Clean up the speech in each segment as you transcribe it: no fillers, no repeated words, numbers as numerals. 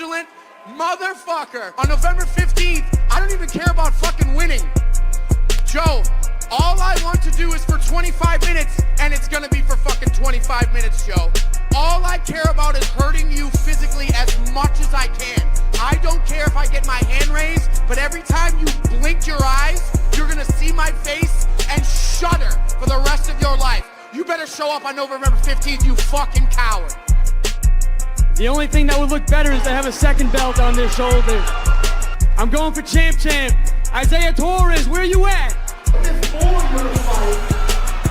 fraudulent motherfucker. On November 15th, I don't even care about fucking winning. Joe, all I want to do is for 25 minutes, and it's gonna be for fucking 25 minutes, Joe. All I care about is hurting you physically as much as I can. I don't care if I get my hand raised, but every time you blink your eyes, you're gonna see my face and shudder for the rest of your life. You better show up on November 15th, you fucking coward. The only thing that would look better is to have a second belt on their shoulders. I'm going for champ. Isaiah Torres, where you at? Before your fight,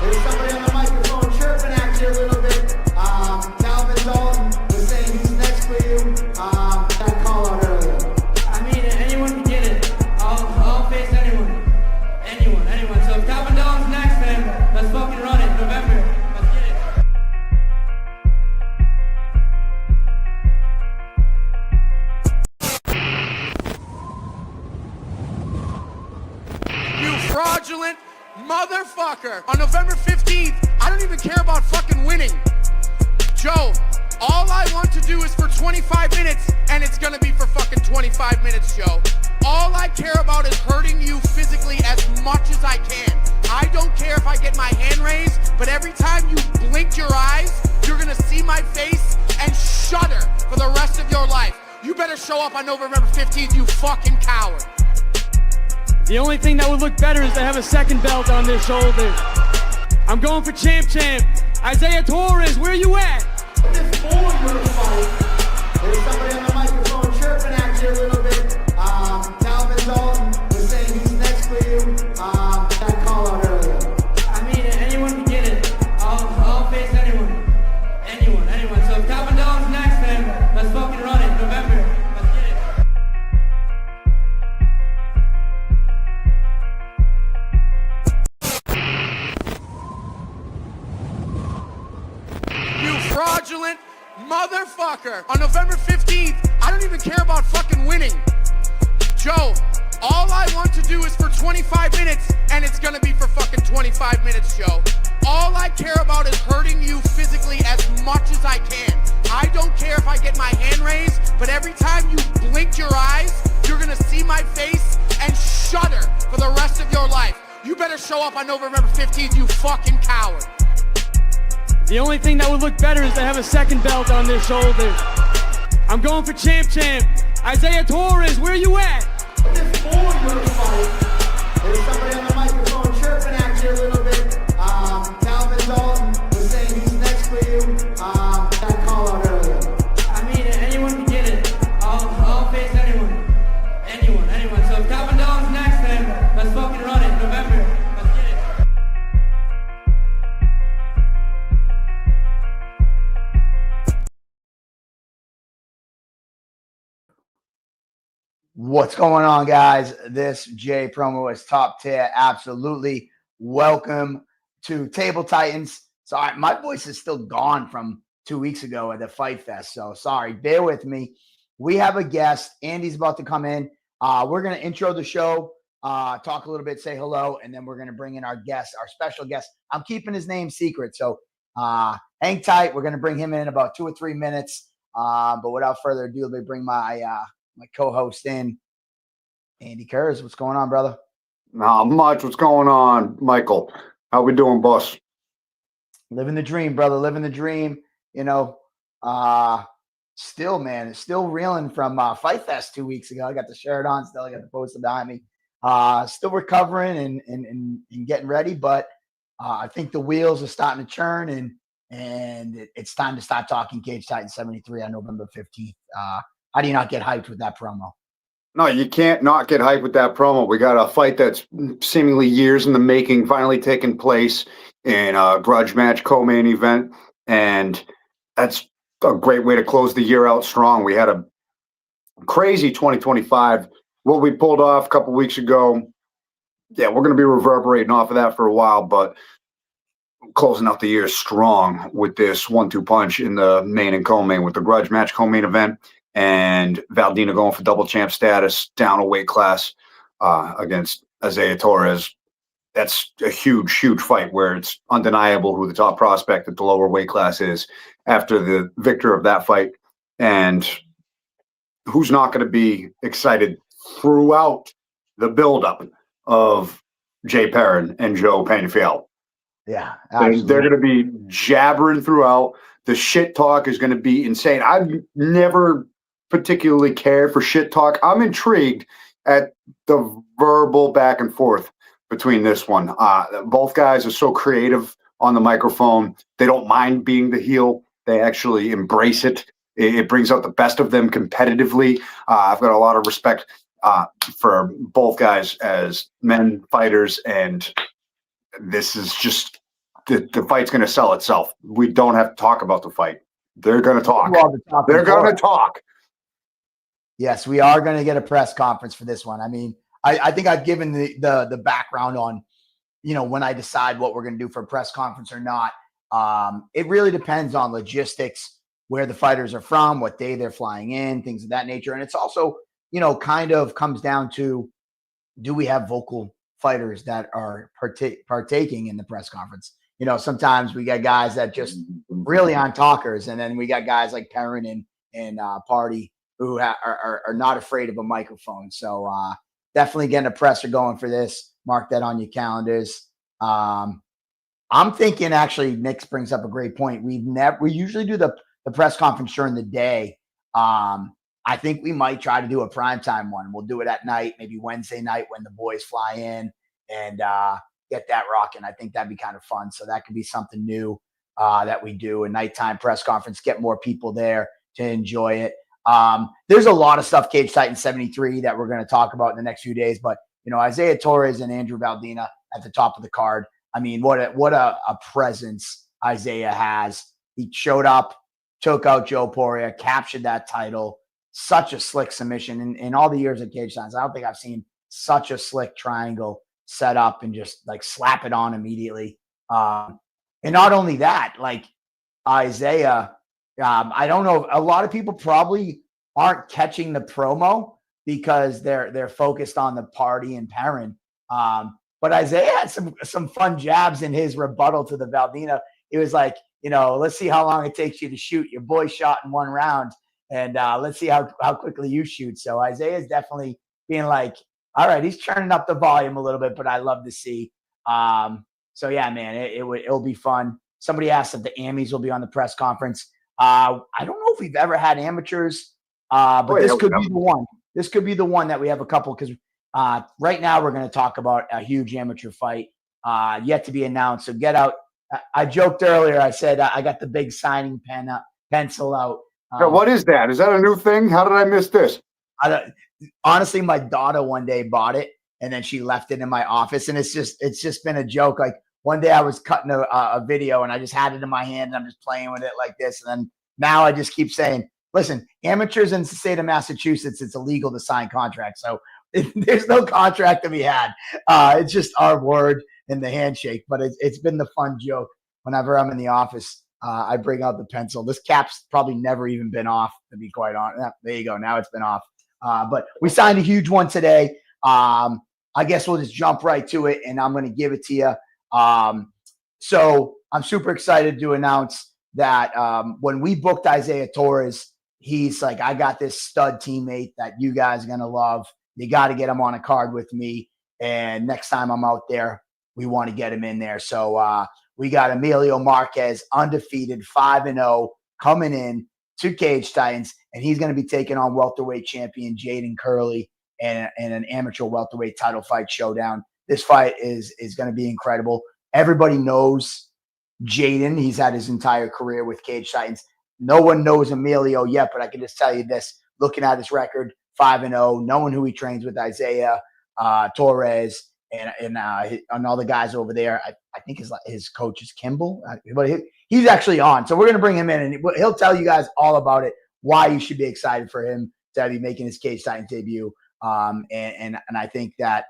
there's somebody on the microphone chirping at you a little bit. Calvin Dalton was saying he's next for you. That call out earlier. I mean, anyone can get it. I'll face anyone. Anyone. So if Calvin Dalton's next, man, let's fucking run it. November. Let's get it. You fraudulent motherfucker. On November 15th, I don't even care about fucking winning. Joe, all I want to do is for 25 minutes, and it's gonna be for fucking 25 minutes, Joe. All I care about is hurting you physically as much as I can. I don't care if I get my hand raised, but every time you blink your eyes, you're gonna see my face and shudder for the rest of your life. You better show up on November 15th, you fucking coward. The only thing that would look better is to have a second belt on their shoulders. I'm going for champ. Isaiah Torres, where you at? Before your fight, there's somebody on the microphone chirping at you a little bit. Calvin Dalton was saying he's next for you. That call out earlier. I mean, anyone can get it. I'll face anyone. So if Calvin Dalton's next, man, let's fucking run it. November. Let's get it. You fraudulent motherfucker. On November 15th, I don't even care about fucking winning. Joe, all I want to do is for 25 minutes, and it's gonna be for fucking 25 minutes, Joe. All I care about is hurting you physically as much as I can. I don't care if I get my hand raised, but every time you blink your eyes, you're gonna see my face and shudder for the rest of your life. You better show up on November 15th, you fucking coward. The only thing that would look better is to have a second belt on their shoulders. I'm going for champ. Isaiah Torres, where you at? Before your fight, there's somebody on the microphone chirping at you a little bit. Calvin Dalton was saying he's next for you. That call out earlier. I mean, anyone can get it. I'll face anyone. So if Calvin Dalton's next, man, let's fucking run it. November. Let's get it. What's going on, guys? This Jay promo is top tier. Absolutely. Welcome to Table Titans. Sorry, my voice is still gone from 2 weeks ago at the Fight Fest. So sorry, bear with me. We have a guest. Andy's about to come in. We're going to intro the show, talk a little bit, say hello, and then we're going to bring in our guest, our special guest. I'm keeping his name secret, so hang tight. We're going to bring him in about 2 or 3 minutes. But without further ado, let me bring my co-host in, Andy Kurz. What's going on, brother? Not much. What's going on, Michael? How we doing, boss? Living the dream, brother. Living the dream. You know, still, man, it's still reeling from Fight Fest 2 weeks ago. I got the shirt on still. I got the poster behind me. Still recovering and getting ready, but I think the wheels are starting to turn, and it's time to start talking Cage Titan 73 on November 15th. How do you not get hyped with that promo? No, you can't not get hyped with that promo. We got a fight that's seemingly years in the making, finally taking place in a grudge match co-main event, and that's a great way to close the year out strong. We had a crazy 2025. What we pulled off a couple weeks ago, yeah, we're going to be reverberating off of that for a while, but closing out the year strong with this 1-2 punch in the main and co-main with the grudge match co-main event, and Valdina going for double champ status down a weight class against Isaiah Torres. That's a huge, huge fight where it's undeniable who the top prospect at the lower weight class is after the victor of that fight. And who's not going to be excited throughout the buildup of Jay Perrin and Joe Panifiel? Yeah, They're absolutely. going to be jabbering throughout. The shit talk is going to be insane. I've never particularly cared for shit talk. I'm intrigued at the verbal back and forth between this one. Both guys are so creative on the microphone. They don't mind being the heel. They actually embrace it. It brings out the best of them competitively. I've got a lot of respect for both guys as men fighters, and this is just the fight's going to sell itself. We don't have to talk about the fight. They're going to talk. They're going to talk. Yes, we are going to get a press conference for this one. I mean, I think I've given the background on, when I decide what we're going to do for a press conference or not. It really depends on logistics, where the fighters are from, what day they're flying in, things of that nature. And it's also, kind of comes down to, do we have vocal fighters that are partaking in the press conference? Sometimes we got guys that just really on talkers, and then we got guys like Perrin and Party who are not afraid of a microphone. So definitely getting a presser going for this. Mark that on your calendars. I'm thinking, actually, Nick brings up a great point. We usually do the press conference during the day. I think we might try to do a primetime one. We'll do it at night, maybe Wednesday night when the boys fly in, and get that rocking. I think that'd be kind of fun. So that could be something new that we do, a nighttime press conference, get more people there to enjoy it. There's a lot of stuff, Cage Titan 73, that we're going to talk about in the next few days. But, Isaiah Torres and Andrew Valdina at the top of the card. I mean, what a presence Isaiah has. He showed up, took out Joe Poirier, captured that title. Such a slick submission. In all the years of Cage Titans, I don't think I've seen such a slick triangle set up and just like slap it on immediately. And not only that, like Isaiah, I don't know, a lot of people probably aren't catching the promo because they're focused on the Party and Perrin. But Isaiah had some fun jabs in his rebuttal to the Valdina. It was like, let's see how long it takes you to shoot. Your boy shot in one round, and let's see how quickly you shoot. So Isaiah's definitely being like, all right, he's turning up the volume a little bit, but I love to see. So yeah, man, it'll be fun. Somebody asked if the Amis will be on the press conference. I don't know if we've ever had amateurs, but this could be the one. This could be the one that we have a couple, because right now we're going to talk about a huge amateur fight yet to be announced. So get out. I joked earlier. I said I got the big signing pencil out. What is that? Is that a new thing? How did I miss this? Honestly, my daughter one day bought it, and then she left it in my office, and it's just been a joke. Like one day I was cutting a video, and I just had it in my hand, and I'm just playing with it like this. And then now I just keep saying, listen, amateurs in the state of Massachusetts, it's illegal to sign contracts. So there's no contract to be had. It's just our word and the handshake. But it's been the fun joke. Whenever I'm in the office, I bring out the pencil. This cap's probably never even been off, to be quite honest. There you go. Now it's been off. But we signed a huge one today. I guess we'll just jump right to it, and I'm going to give it to you. So I'm super excited to announce that when we booked Isaiah Torres, he's like, I got this stud teammate that you guys are going to love. You got to get him on a card with me. And next time I'm out there, we want to get him in there. So we got Emilio Marquez, undefeated, 5-0, coming in to Cage Titans, and he's going to be taking on welterweight champion Jayden Curley in an amateur welterweight title fight showdown. This fight is going to be incredible. Everybody knows Jayden. He's had his entire career with Cage Titans. No one knows Emilio yet, but I can just tell you this, looking at his record, 5-0, knowing who he trains with, Isaiah Torres, and all the guys over there. I think his coach is Kimball, but he's actually on. So we're going to bring him in, and he'll tell you guys all about it, why you should be excited for him to be making his Cage Titans debut. And I think that,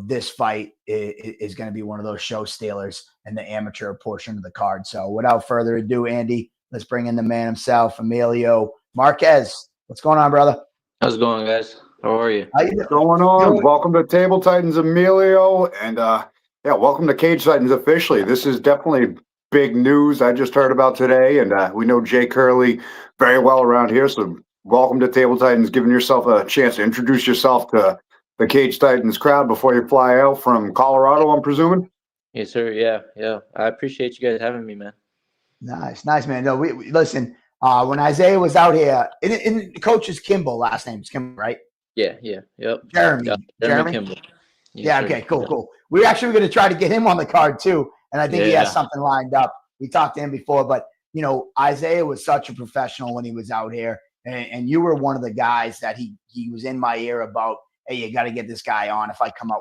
this fight is going to be one of those show stealers in the amateur portion of the card. So without further ado, Andy, let's bring in the man himself, Emilio Marquez. What's going on, brother? How's it going, guys? How are you? What's going on? Welcome to Table Titans, Emilio. And welcome to Cage Titans officially. This is definitely big news I just heard about today. And we know Jay Curley very well around here. So welcome to Table Titans, giving yourself a chance to introduce yourself to the Cage Titans crowd before you fly out from Colorado, I'm presuming. Yes, sir. Yeah. I appreciate you guys having me, man. Nice, man. No, we listen. When Isaiah was out here, and coach is Kimball. Last name is Kimball, right? Yep. Jeremy. Jeremy Kimball. Yes, Yeah. sir. Okay. Cool. We actually were going to try to get him on the card too, and I think he has something lined up. We talked to him before, but Isaiah was such a professional when he was out here, and you were one of the guys that he was in my ear about. Hey, you got to get this guy on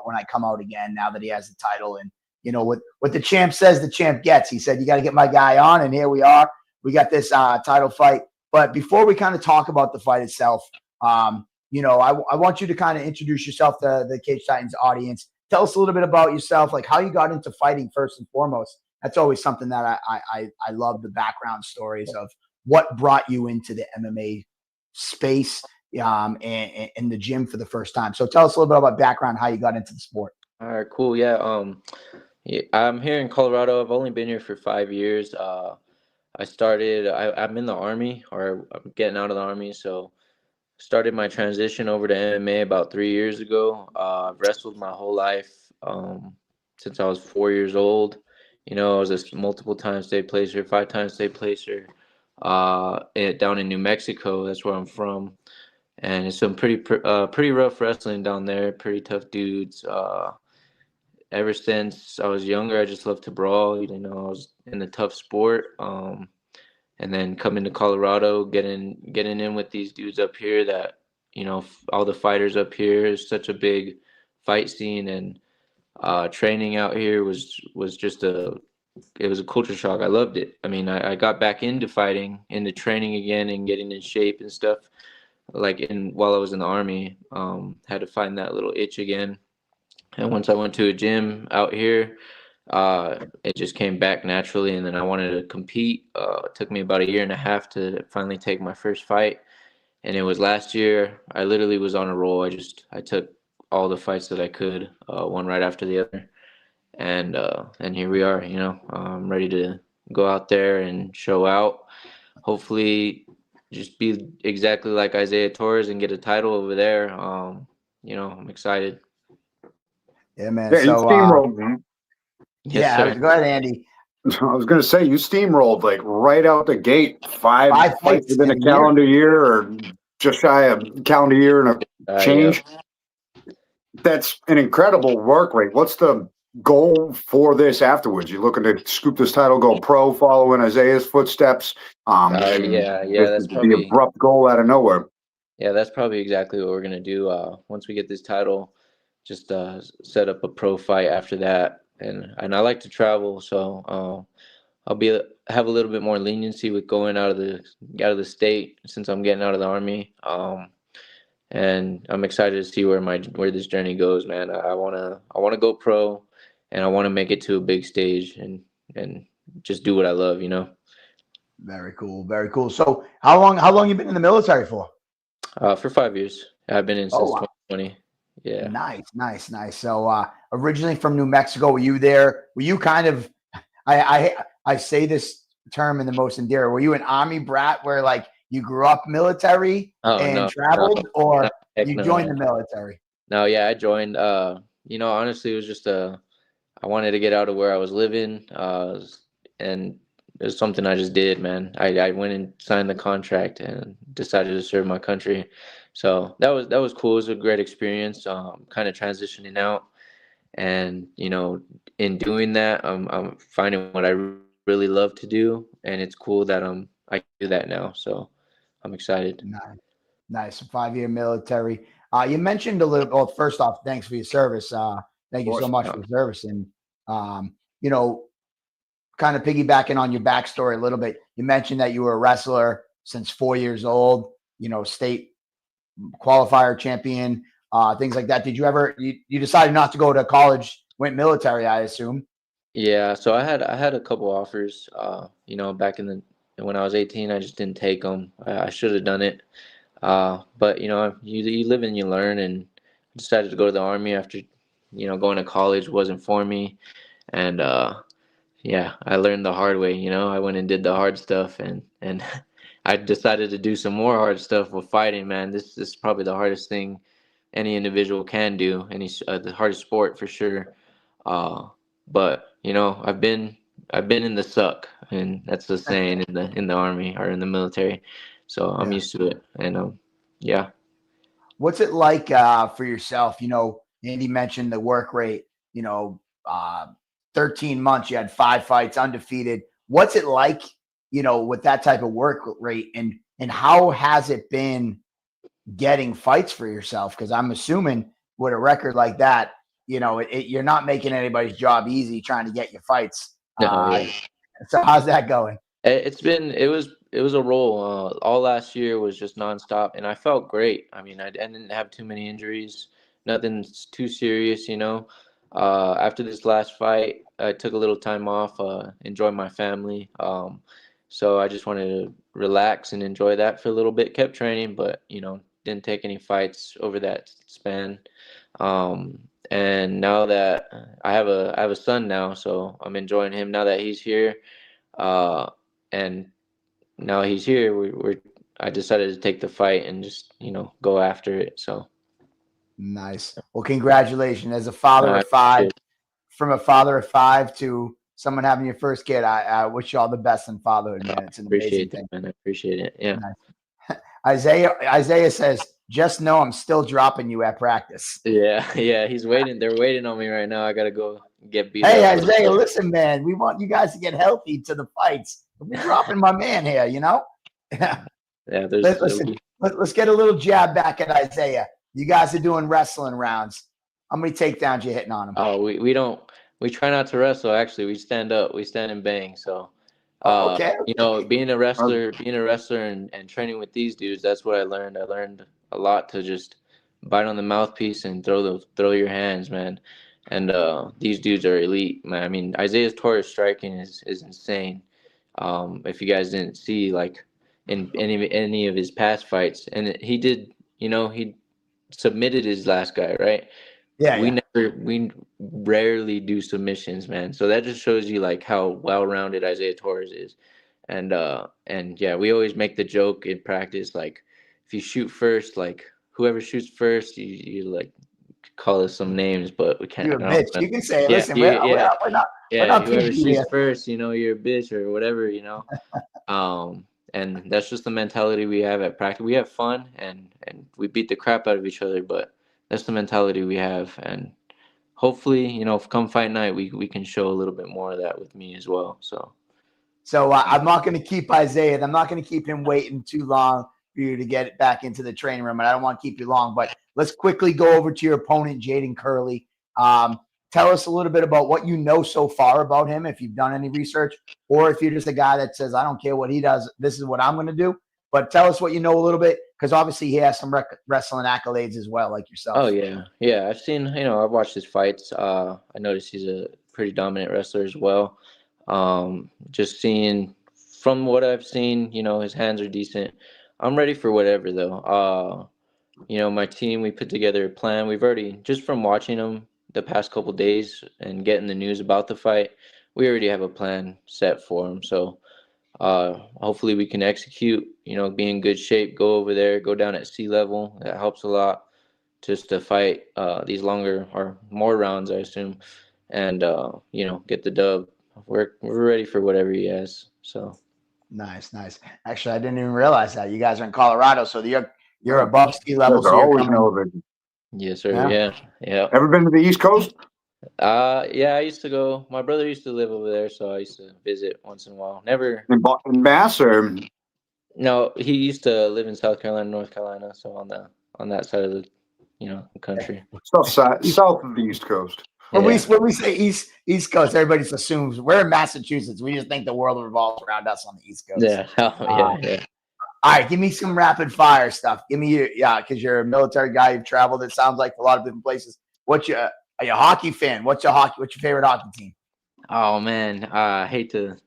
when I come out again. Now that he has the title, and what the champ says, the champ gets. He said, you got to get my guy on, and here we are. We got this title fight. But before we kind of talk about the fight itself, I want you to kind of introduce yourself to the Cage Titans audience. Tell us a little bit about yourself, like how you got into fighting first and foremost. That's always something that I love, the background stories of what brought you into the MMA space and the gym for the first time. So tell us a little bit about background, how you got into the sport. All right, cool. Yeah. I'm here in Colorado. I've only been here for 5 years. I'm in the Army, or I'm getting out of the Army. So started my transition over to MMA about 3 years ago. I've wrestled my whole life since I was 4 years old. I was a multiple time state placer, 5-time state placer down in New Mexico. That's where I'm from. And it's some pretty rough wrestling down there, pretty tough dudes. Ever since I was younger, I just loved to brawl. I was in a tough sport. And then coming to Colorado, getting in with these dudes up here that, all the fighters up here is such a big fight scene, and training out here was just it was a culture shock. I loved it. I mean, I got back into fighting, into training again and getting in shape and stuff. While I was in the Army, had to find that little itch again. And once I went to a gym out here, it just came back naturally. And then I wanted to compete. It took me about 1.5 years to finally take my first fight. And it was last year. I literally was on a roll. I took all the fights that I could, one right after the other. And here we are, I'm ready to go out there and show out. Hopefully just be exactly like Isaiah Torres and get a title over there. I'm excited. Yeah, man. Yeah, so, you steamrolled, man. Yes, go ahead, Andy. I was going to say, you steamrolled like right out the gate. Five fights within a calendar year, or just shy of a calendar year and a change. Yeah. That's an incredible work rate. What's the goal for this afterwards? You looking to scoop this title, go pro, follow in Isaiah's footsteps? Yeah. That's probably the abrupt goal out of nowhere. Yeah, that's probably exactly what we're gonna do. Once we get this title, just set up a pro fight after that, and I like to travel, so I'll have a little bit more leniency with going out of the state since I'm getting out of the Army. And I'm excited to see where this journey goes, man. I wanna go pro, and I want to make it to a big stage and just do what I love, Very cool. Very cool. So how long you been in the military for? For 5 years. I've been in since 2020. Yeah. Nice. So originally from New Mexico, were you there? Were you kind of, I say this term in the most endearing, were you an Army brat where like you grew up military traveled, or you joined the military? No, yeah, I joined. Honestly, it was just I wanted to get out of where I was living, and it was something I just did, man. I went and signed the contract and decided to serve my country. So that was cool. It was a great experience. Kind of transitioning out, and in doing that, I'm finding what I really love to do, and it's cool that I can do that now. So I'm excited. Nice. 5-year military. You mentioned a little. Well, first off, thanks for your service. Thank you so much for service. And, kind of piggybacking on your backstory a little bit, you mentioned that you were a wrestler since 4 years old, state qualifier champion, things like that. Did you ever, you decided not to go to college, went military, I assume? Yeah. So I had a couple offers, back when I was 18, I just didn't take them. I should have done it. But you live and you learn, and decided to go to the Army after, going to college wasn't for me. And, I learned the hard way, I went and did the hard stuff, and I decided to do some more hard stuff with fighting, man. This is probably the hardest thing any individual can do, the hardest sport for sure. But I've been in the suck, and that's the saying in the army or in the military. So I'm used to it, and yeah. What's it like for yourself? Andy mentioned the work rate. 13 months, you had 5 fights, undefeated. What's it like, with that type of work rate, and how has it been getting fights for yourself? Because I'm assuming with a record like that, you're not making anybody's job easy trying to get your fights. So how's that going? It was a roll. All last year was just nonstop, and I felt great. I mean, I didn't have too many injuries, nothing too serious, After this last fight, I took a little time off, enjoy my family. So I just wanted to relax and enjoy that for a little bit. Kept training, but didn't take any fights over that span. And now that I have a son now, so I'm enjoying him now that he's here. And now he's here, I decided to take the fight and just go after it. So nice. Well, congratulations as a father of 5. From a father of 5 to someone having your first kid, I wish you all the best in fatherhood, man. It's an amazing thing. Man. I appreciate it. Yeah. Nice. Isaiah says, just know I'm still dropping you at practice. Yeah. He's waiting. They're waiting on me right now. I gotta go get beat Hey, up. Isaiah, listen, man. We want you guys to get healthy to the fights. We're dropping my man here, Yeah. Let's get a little jab back at Isaiah. You guys are doing wrestling rounds. How many takedowns you hitting on him? Oh, we try not to wrestle. Actually, we stand up. We stand and bang. So, okay. Being a wrestler and training with these dudes, that's what I learned. I learned a lot to just bite on the mouthpiece and throw your hands, man. And these dudes are elite, man. I mean, Isaiah Torres' striking is insane. If you guys didn't see, like in any of his past fights, and he did, he submitted his last guy, right? Yeah. We rarely do submissions, man. So that just shows you like how well-rounded Isaiah Torres is. And yeah, we always make the joke in practice, like if you shoot first, like whoever shoots first, you like call us some names, but we can't. You're a bitch. You can say, listen, we're not whoever shoots first, you're a bitch or whatever, And that's just the mentality we have at practice. We have fun and we beat the crap out of each other, but that's the mentality we have. And hopefully, come fight night, we can show a little bit more of that with me as well. So I'm not going to keep Isaiah. I'm not going to keep him waiting too long for you to get back into the training room. And I don't want to keep you long, but let's quickly go over to your opponent, Jayden Curley. Tell us a little bit about what you know so far about him, if you've done any research, or if you're just a guy that says, I don't care what he does, this is what I'm going to do. But tell us what you know a little bit, because obviously he has some wrestling accolades as well, like yourself. Oh, yeah. Yeah, I've seen, I've watched his fights. I noticed he's a pretty dominant wrestler as well. Just seeing from what I've seen, his hands are decent. I'm ready for whatever, though. My team, we put together a plan. We've already, just from watching him the past couple days and getting the news about the fight, we already have a plan set for him. So hopefully we can execute, be in good shape, go over there, go down at sea level. That helps a lot just to fight these longer or more rounds, I assume, and, get the dub. We're ready for whatever he has. So nice. Actually, I didn't even realize that. You guys are in Colorado, so you're above sea level. So always an elevation. Yes, sir. Yeah. Ever been to the East Coast? Yeah, I used to go. My brother used to live over there, so I used to visit once in a while. Never In Mass, or No, he used to live in South Carolina, North Carolina, so on that side of the country. south of the East Coast. When we say East Coast, everybody just assumes we're in Massachusetts. We just think the world revolves around us on the East Coast. Yeah. Yeah. All right, give me some rapid fire stuff. Give me because you're a military guy. You've traveled. It sounds like a lot of different places. Are you a hockey fan? What's your favorite hockey team? Oh man, I hate to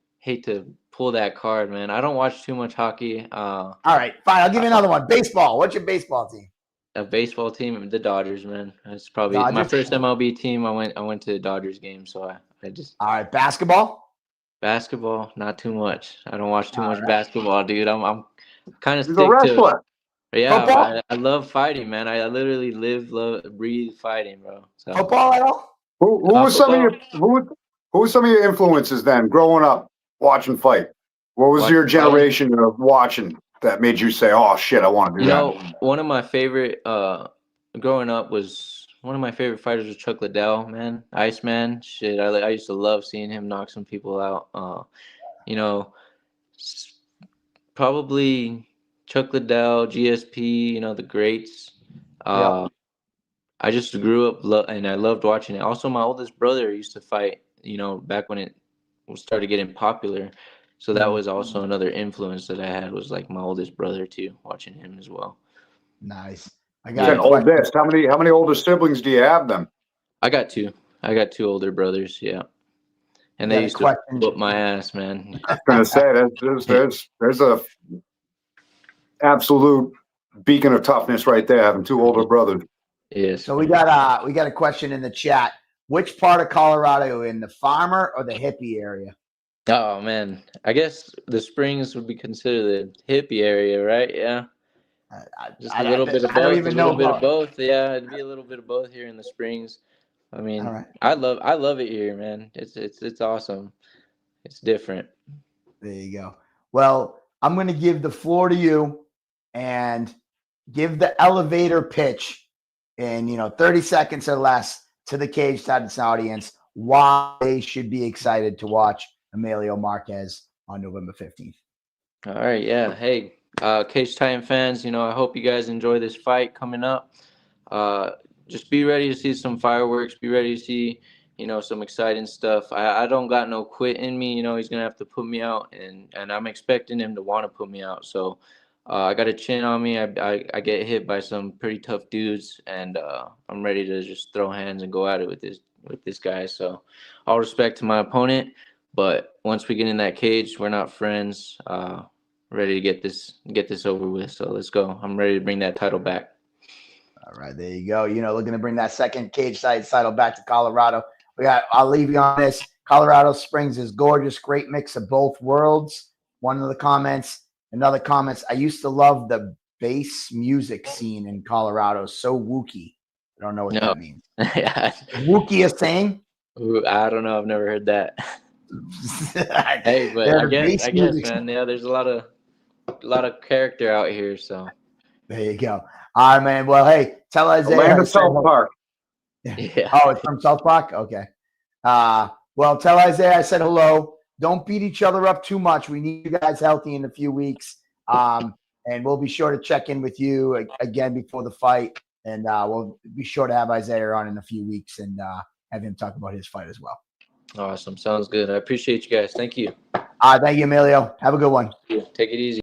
pull that card, man. I don't watch too much hockey. All right, fine. I'll give you another one. Baseball. What's your baseball team? A baseball team, the Dodgers, man. That's probably my first MLB team. I went to the Dodgers game, so I just. All right, basketball. Basketball, not too much. I don't watch too much basketball, dude. kind of He's a stick to. wrestler. Yeah, Football? I love fighting, man. I literally live, love, breathe fighting, bro. So Football at all? Who was some of football, your who was some of your influences then growing up watching fight? What was your watching fighting. generation of watching that made you say, "Oh shit, I want to do You that"? know, one of my favorite growing up was one of my favorite fighters was Chuck Liddell, man. Iceman. Shit, I used to love seeing him knock some people out. You know, s- probably Chuck Liddell, GSP, you know, the greats. Yep. I just grew up and I loved watching it. Also, my oldest brother used to fight, you know, back when it started getting popular. So that was also another influence that I had was like my oldest brother too, watching him as well. Nice. I You got a said Yeah, question. oldest. How many older siblings do you have then? I got two. I got two older brothers. Yeah, I and they got a used to question. whoop my ass, man. I was gonna say there's a absolute beacon of toughness right there, having two older brothers. Yes. So we got a question in the chat. Which part of Colorado are you in, the farmer or the hippie area? Oh man, I guess the Springs would be considered the hippie area, right? Yeah, just a little bit of I don't both. A even know little bit of about. both. Yeah, it'd be a little bit of both here in the Springs. I All mean, right. I love it here, man. It's awesome. It's different. There you go. Well, I'm going to give the floor to you and give the elevator pitch in 30 seconds or less to the Cage Titans audience why they should be excited to watch Emilio Marquez on November 15th. All right, yeah. Hey, Cage Titan fans, you know, I hope you guys enjoy this fight coming up. Just be ready to see some fireworks. Be ready to see, you know, some exciting stuff. I don't got no quit in me. You know, he's gonna have to put me out, and I'm expecting him to want to put me out. So I got a chin on me. I get hit by some pretty tough dudes, and I'm ready to just throw hands and go at it with this guy. So all respect to my opponent, but once we get in that cage, we're not friends. Ready to get this over with. So let's go. I'm ready to bring that title back. All right, there you go. Looking to bring that second Cage Titans title back to Colorado. I'll leave you on this. Colorado Springs is gorgeous, great mix of both worlds. One of the comments, another comments. I used to love the bass music scene in Colorado. So wookie. I don't know what that means. Yeah. Wookie is saying? Ooh, I don't know. I've never heard that. Hey, but They're I the guess, bass music. man. Yeah, there's a lot of character out here. So There you go. All right, man. Well, hey, tell The Isaiah. land I of said South hello. Park. yeah. Oh, it's from South Park? Okay. Well, tell Isaiah I said hello. Don't beat each other up too much. We need you guys healthy in a few weeks. And we'll be sure to check in with you again before the fight. And we'll be sure to have Isaiah on in a few weeks and have him talk about his fight as well. Awesome. Sounds good. I appreciate you guys. Thank you. Thank you, Emilio. Have a good one. Take it easy.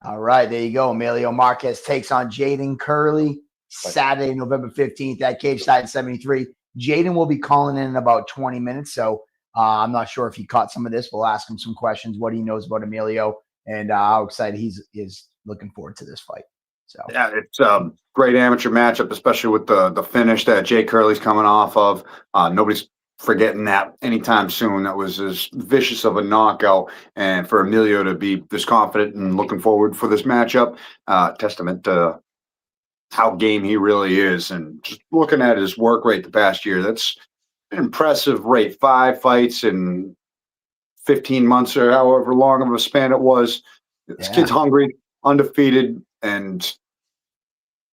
All right, there you go. Emilio Marquez takes on Jayden Curley Saturday, November 15th at Cage Titan 73. Jayden will be calling in about 20 minutes, so I'm not sure if he caught some of this. We'll ask him some questions, what he knows about Emilio, and how excited he is looking forward to this fight. So Yeah, it's a great amateur matchup, especially with the finish that Jay Curley's coming off of. Nobody's forgetting that anytime soon. That was as vicious of a knockout. And for Emilio to be this confident and looking forward for this matchup, testament to how game he really is. And just looking at his work rate the past year, that's an impressive rate. 5 fights in 15 months or however long of a span it was. This kid's hungry, undefeated, and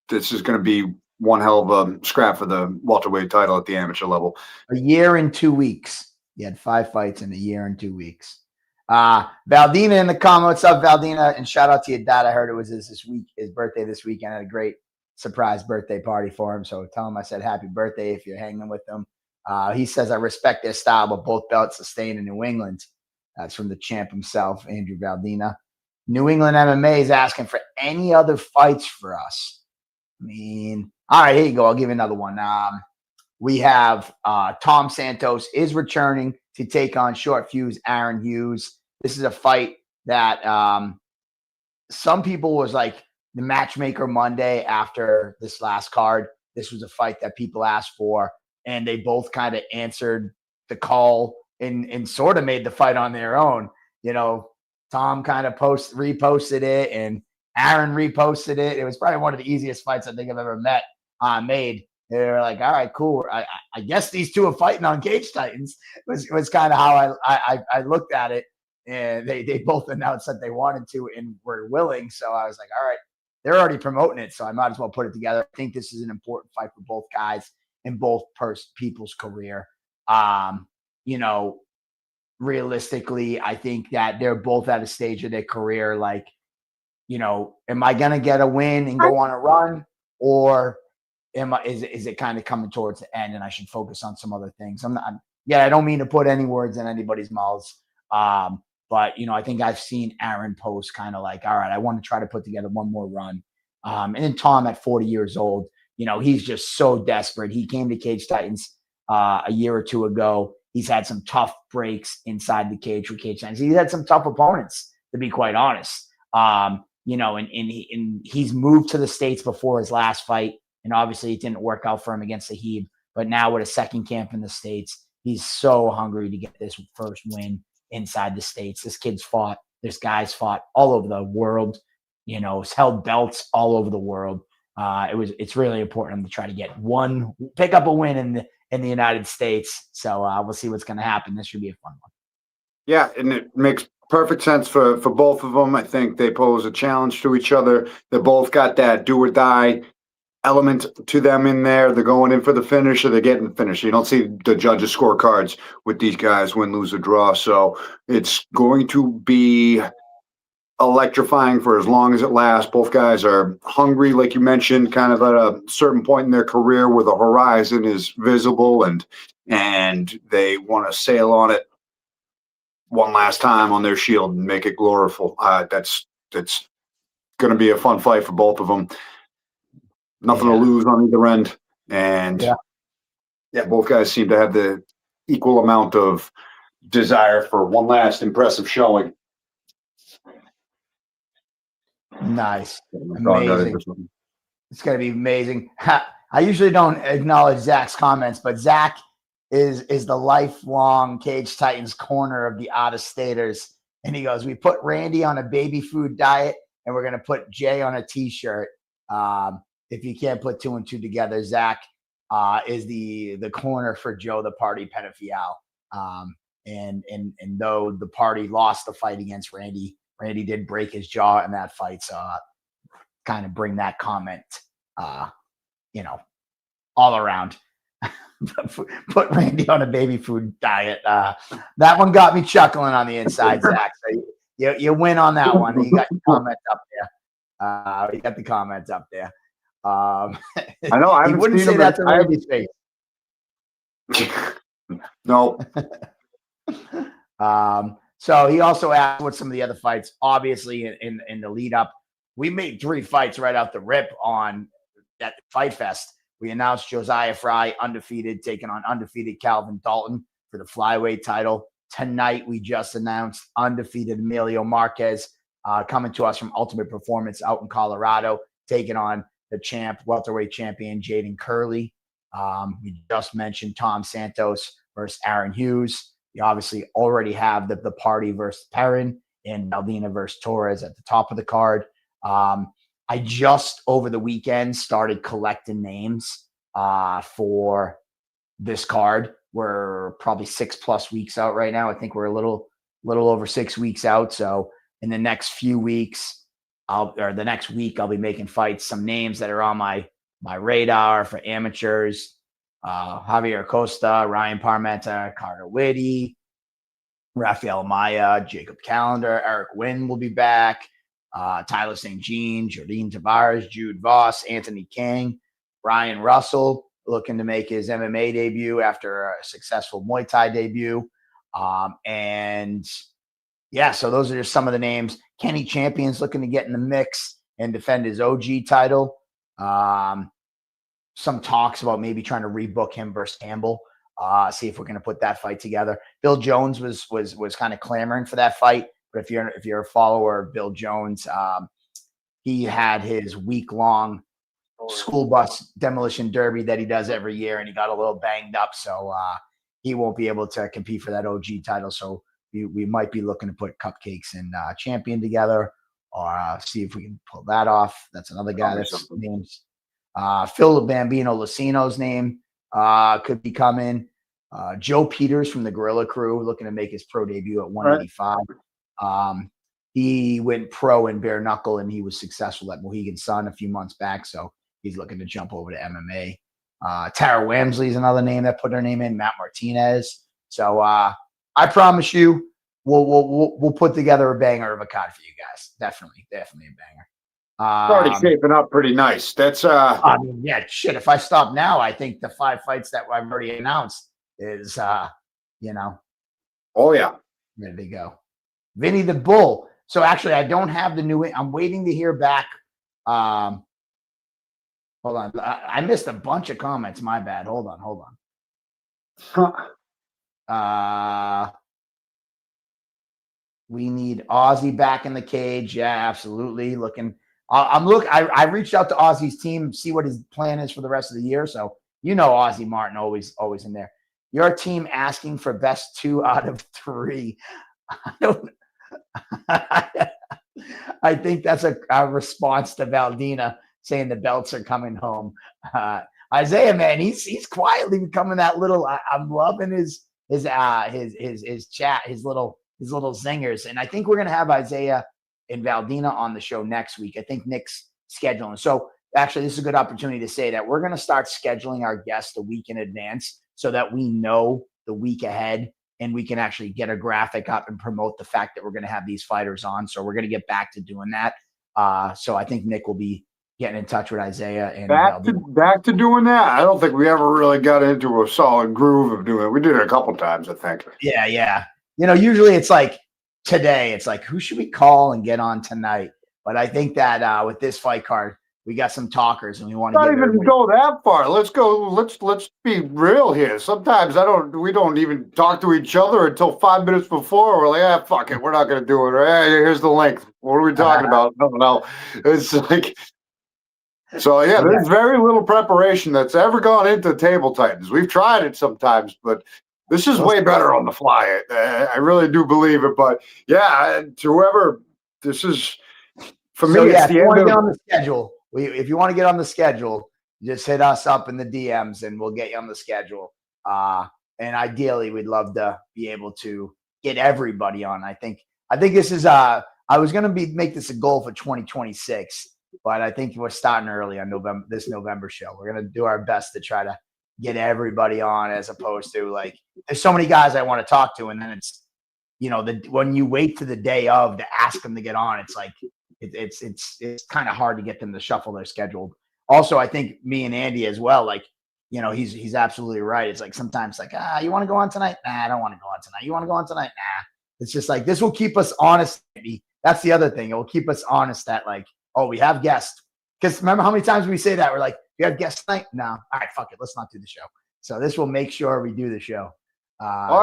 this is going to be one hell of a scrap for the welterweight title at the amateur level. a year and 2 weeks. He had 5 fights in a year and 2 weeks. Valdina in the comments. What's up, Valdina? And shout out to your dad. I heard it was his birthday this weekend. I had a great surprise birthday party for him. So tell him I said happy birthday if you're hanging with him. He says, I respect their style, but both belts are staying in New England. That's from the champ himself, Andrew Valdina. New England MMA is asking for any other fights for us. I mean, all right, here you go. I'll give you another one. We have Tom Santos is returning to take on short fuse Aaron Hughes. This is a fight that some people was like the matchmaker Monday after this last card. This was a fight that people asked for, and they both kind of answered the call and sort of made the fight on their own. Tom kind of reposted it, and Aaron reposted it. It was probably one of the easiest fights I think I've ever made. They were like, all right, cool. I guess these two are fighting on Cage Titans. Was kind of how I looked at it. And they both announced that they wanted to and were willing. So I was like, all right, they're already promoting it, so I might as well put it together. I think this is an important fight for both guys in both people's career. You know, realistically, I think that they're both at a stage of their career. Like, you know, am I going to get a win and go on a run, or is it kind of coming towards the end and I should focus on some other things? I don't mean to put any words in anybody's mouths. But, you know, I think I've seen Aaron post kind of like, all right, I want to try to put together one more run. And then Tom at 40 years old, you know, he's just so desperate. He came to Cage Titans a year or two ago. He's had some tough breaks inside the cage for Cage Titans. He's had some tough opponents, to be quite honest. You know, and he's moved to the States before his last fight. And obviously it didn't work out for him against the Heeb. But now with a second camp in the States, he's so hungry to get this first win inside the States. This guy's fought all over the world, you know, has held belts all over the world. It's really important to try to pick up a win in the United States. So we'll see what's going to happen. This should be a fun one. Yeah, and it makes perfect sense for both of them. I think they pose a challenge to each other. They both got that do or die element to them in there. They're going in for the finish, or they're getting the finish. You don't see the judges' scorecards with these guys, win, lose, or draw. So it's going to be electrifying for as long as it lasts. Both guys are hungry, like you mentioned, kind of at a certain point in their career where the horizon is visible, and they want to sail on it one last time on their shield and make it glorious. That's going to be a fun fight for both of them. Nothing to lose on either end. And yeah, both guys seem to have the equal amount of desire for one last impressive showing. Nice. Amazing. It's going to be amazing. I usually don't acknowledge Zach's comments, but Zach is the lifelong Cage Titans corner of the out-of-staters. And he goes, we put Randy on a baby food diet, and we're going to put Jay on a T-shirt. If you can't put two and two together, Zach is the corner for Joe the Party Pedophile. And though the Party lost the fight against Randy did break his jaw in that fight. So kind of bring that comment, you know, all around. Put Randy on a baby food diet. That one got me chuckling on the inside, Zach. So you win on that one. You got your comments up there. You got the comments up there. I know. I he wouldn't say that to Randy's face. No. So he also asked what some of the other fights. Obviously, in the lead up, we made 3 fights right out the rip on that Fight Fest. We announced Josiah Fry undefeated, taking on undefeated Calvin Dalton for the flyweight title. Tonight, we just announced undefeated Emilio Marquez coming to us from Ultimate Performance out in Colorado, taking on the welterweight champion Jayden Curley. We just mentioned Tom Santos versus Aaron Hughes. You obviously already have the Party versus Perrin and Maldina versus Torres at the top of the card. I just over the weekend started collecting names for this card. We're probably 6+ weeks out right now. I think we're a little over 6 weeks out. So in the next few weeks, the next week, I'll be making fights, some names that are on my radar for amateurs. Javier Costa, Ryan Parmenta, Carter Whitty, Rafael Maya, Jacob Callender, Eric Wynn will be back. Tyler St. Jean, Jordine Tavares, Jude Voss, Anthony King, Ryan Russell looking to make his MMA debut after a successful Muay Thai debut. And yeah, so those are just some of the names. Kenny Champion's looking to get in the mix and defend his OG title. Some talks about maybe trying to rebook him versus Campbell. See if we're going to put that fight together. Bill Jones was kind of clamoring for that fight. But if you're a follower of Bill Jones, he had his week-long school bus demolition derby that he does every year, and he got a little banged up, so he won't be able to compete for that OG title. So we might be looking to put Cupcakes and Champion together, or see if we can pull that off. That's another guy that's names. Phil Bambino Lucino's name could be coming. Joe Peters from the Gorilla Crew looking to make his pro debut at 185. He went pro in bare knuckle, and he was successful at Mohegan Sun a few months back, so he's looking to jump over to MMA. Tara Wamsley is another name that put her name in. Matt Martinez. So I promise you, we'll put together a banger of a card for you guys. Definitely a banger. It's already shaping up pretty nice. That's I mean, yeah, shit. If I stop now, I think the 5 fights that I've already announced is oh yeah, ready to go. Vinny the Bull. So actually, I don't have the new. I'm waiting to hear back. Hold on, I missed a bunch of comments. My bad. Hold on. We need Ozzy back in the cage. Yeah, absolutely. I reached out to Ozzy's team, see what his plan is for the rest of the year. So Ozzy Martin always in there. Your team asking for best 2 out of 3. I think that's a response to Valdina saying the belts are coming home. Isaiah, man, he's quietly becoming that little. I'm loving his chat, his little zingers, and I think we're gonna have Isaiah and Valdina on the show next week. I think Nick's scheduling. So actually, this is a good opportunity to say that we're gonna start scheduling our guests a week in advance so that we know the week ahead, and we can actually get a graphic up and promote the fact that we're going to have these fighters on. So we're going to get back to doing that. So I think Nick will be getting in touch with Isaiah and back to doing that. I don't think we ever really got into a solid groove of doing it. We did it a couple times, I think. Yeah. Usually it's like today, it's like, who should we call and get on tonight? But I think that with this fight card, we got some talkers, and we want to not even go that far. Let's be real here. Sometimes we don't even talk to each other until 5 minutes before. We're like, fuck it, we're not gonna do it. Right? Here's the link. What are we talking about? No. It's like, so yeah, there's very little preparation that's ever gone into Table Titans. We've tried it sometimes, but this is way better on the fly. I really do believe it. But yeah, to whoever this is, for me, it's the end on the schedule. If you want to get on the schedule, just hit us up in the DMs and we'll get you on the schedule. And ideally, we'd love to be able to get everybody on. I think this is I was going to make this a goal for 2026, but I think we're starting early on this November show. We're going to do our best to try to get everybody on, as opposed to like, there's so many guys I want to talk to, and then it's when you wait to the day of to ask them to get on, it's like it's kind of hard to get them to shuffle their schedule. Also, I think me and Andy as well, like, he's absolutely right. It's like sometimes like, you want to go on tonight? Nah, I don't want to go on tonight. You want to go on tonight? Nah. It's just like, this will keep us honest. That's the other thing. It will keep us honest that like, oh, we have guests. Because remember how many times we say that? We're like, you have guests tonight? No. All right, fuck it. Let's not do the show. So this will make sure we do the show. Well,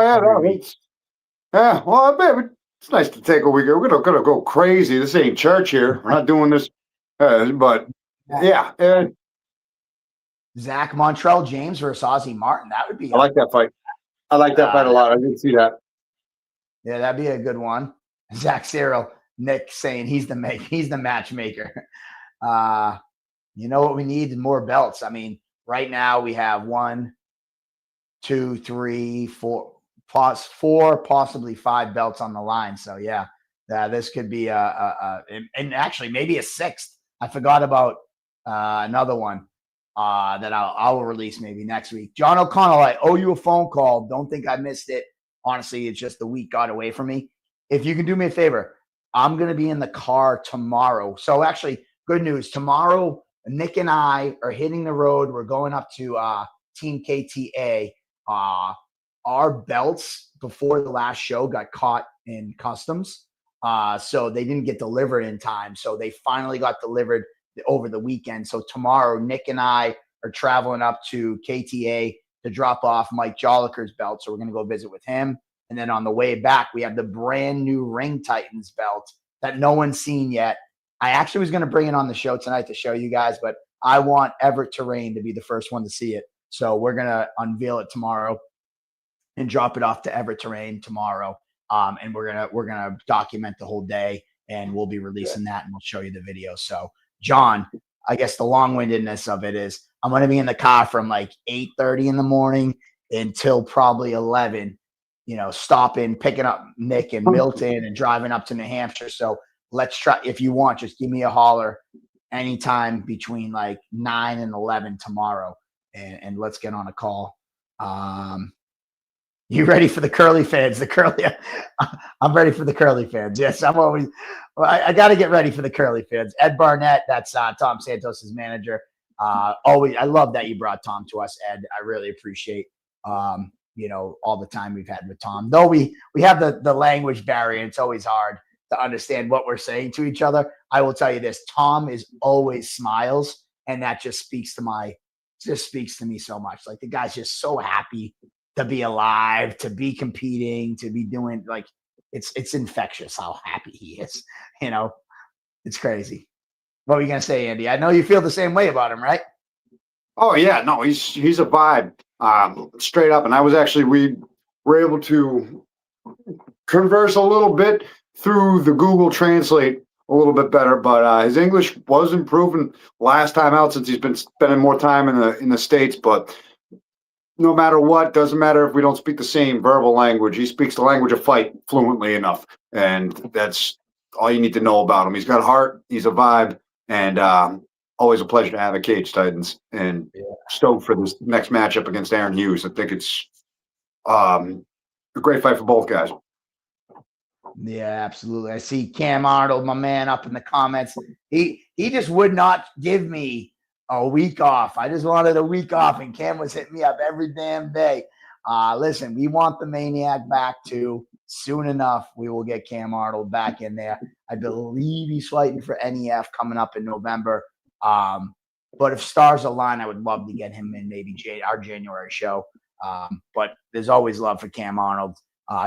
I bet it's nice to take a week. We're gonna go crazy. This ain't church here. We're not doing this. But yeah. Zach Montrell James versus Ozzy Martin. That would be. I like that fight. I like that fight a lot. I didn't see that. Yeah, that'd be a good one. Zach Cyril, Nick saying he's the matchmaker. You know what we need? More belts. I mean, right now we have 1, 2, 3, 4, possibly 5 belts on the line. So yeah, this could be and actually maybe a 6th. I forgot about another one that I'll release maybe next week. John O'Connell, I owe you a phone call. Don't think I missed it. Honestly, it's just the week got away from me. If you can do me a favor, I'm going to be in the car tomorrow. So actually, good news. Tomorrow, Nick and I are hitting the road. We're going up to Team KTA. Our belts before the last show got caught in customs. So they didn't get delivered in time. So they finally got delivered over the weekend. So tomorrow, Nick and I are traveling up to KTA to drop off Mike Jolliker's belt. So we're going to go visit with him. And then on the way back, we have the brand new Ring Titans belt that no one's seen yet. I actually was going to bring it on the show tonight to show you guys, but I want Everett Terrain to be the first one to see it. So we're going to unveil it tomorrow and drop it off to Everett Terrain tomorrow. And we're gonna document the whole day, and we'll be releasing that, and we'll show you the video. So, John, I guess the long-windedness of it is I'm gonna be in the car from like 8:30 in the morning until probably 11. Stopping, picking up Nick and Milton, and driving up to New Hampshire. So let's try. If you want, just give me a holler anytime between like 9 and 11 tomorrow, and let's get on a call. You ready for the Curly fans? I'm ready for the Curly fans. Yes, I'm always. I got to get ready for the Curly fans. Ed Barnett, that's Tom Santos's manager. Always, I love that you brought Tom to us, Ed. I really appreciate all the time we've had with Tom. Though we have the language barrier, it's always hard to understand what we're saying to each other. I will tell you this: Tom is always smiles, and that just speaks to me so much. Like, the guy's just so happy to be alive, to be competing, to be doing, like, it's infectious how happy he is. It's crazy. What were you gonna say, Andy? I know you feel the same way about him, right? Oh yeah, no, he's a vibe, straight up. And we were able to converse a little bit through the Google Translate a little bit better, but his English was improving last time out, since he's been spending more time in the States. But no matter what, doesn't matter if we don't speak the same verbal language. He speaks the language of fight fluently enough, and that's all you need to know about him. He's got heart, he's a vibe, and always a pleasure to have at Cage Titans, and stoked for this next matchup against Aaron Hughes. I think it's a great fight for both guys. Yeah, absolutely. I see Cam Arnold, my man, up in the comments. He just would not give me a week off. I just wanted a week off, and Cam was hitting me up every damn day. Listen, we want the Maniac back too. Soon enough, we will get Cam Arnold back in there. I believe he's fighting for NEF coming up in November. But if stars align, I would love to get him in maybe our January show. But there's always love for Cam Arnold.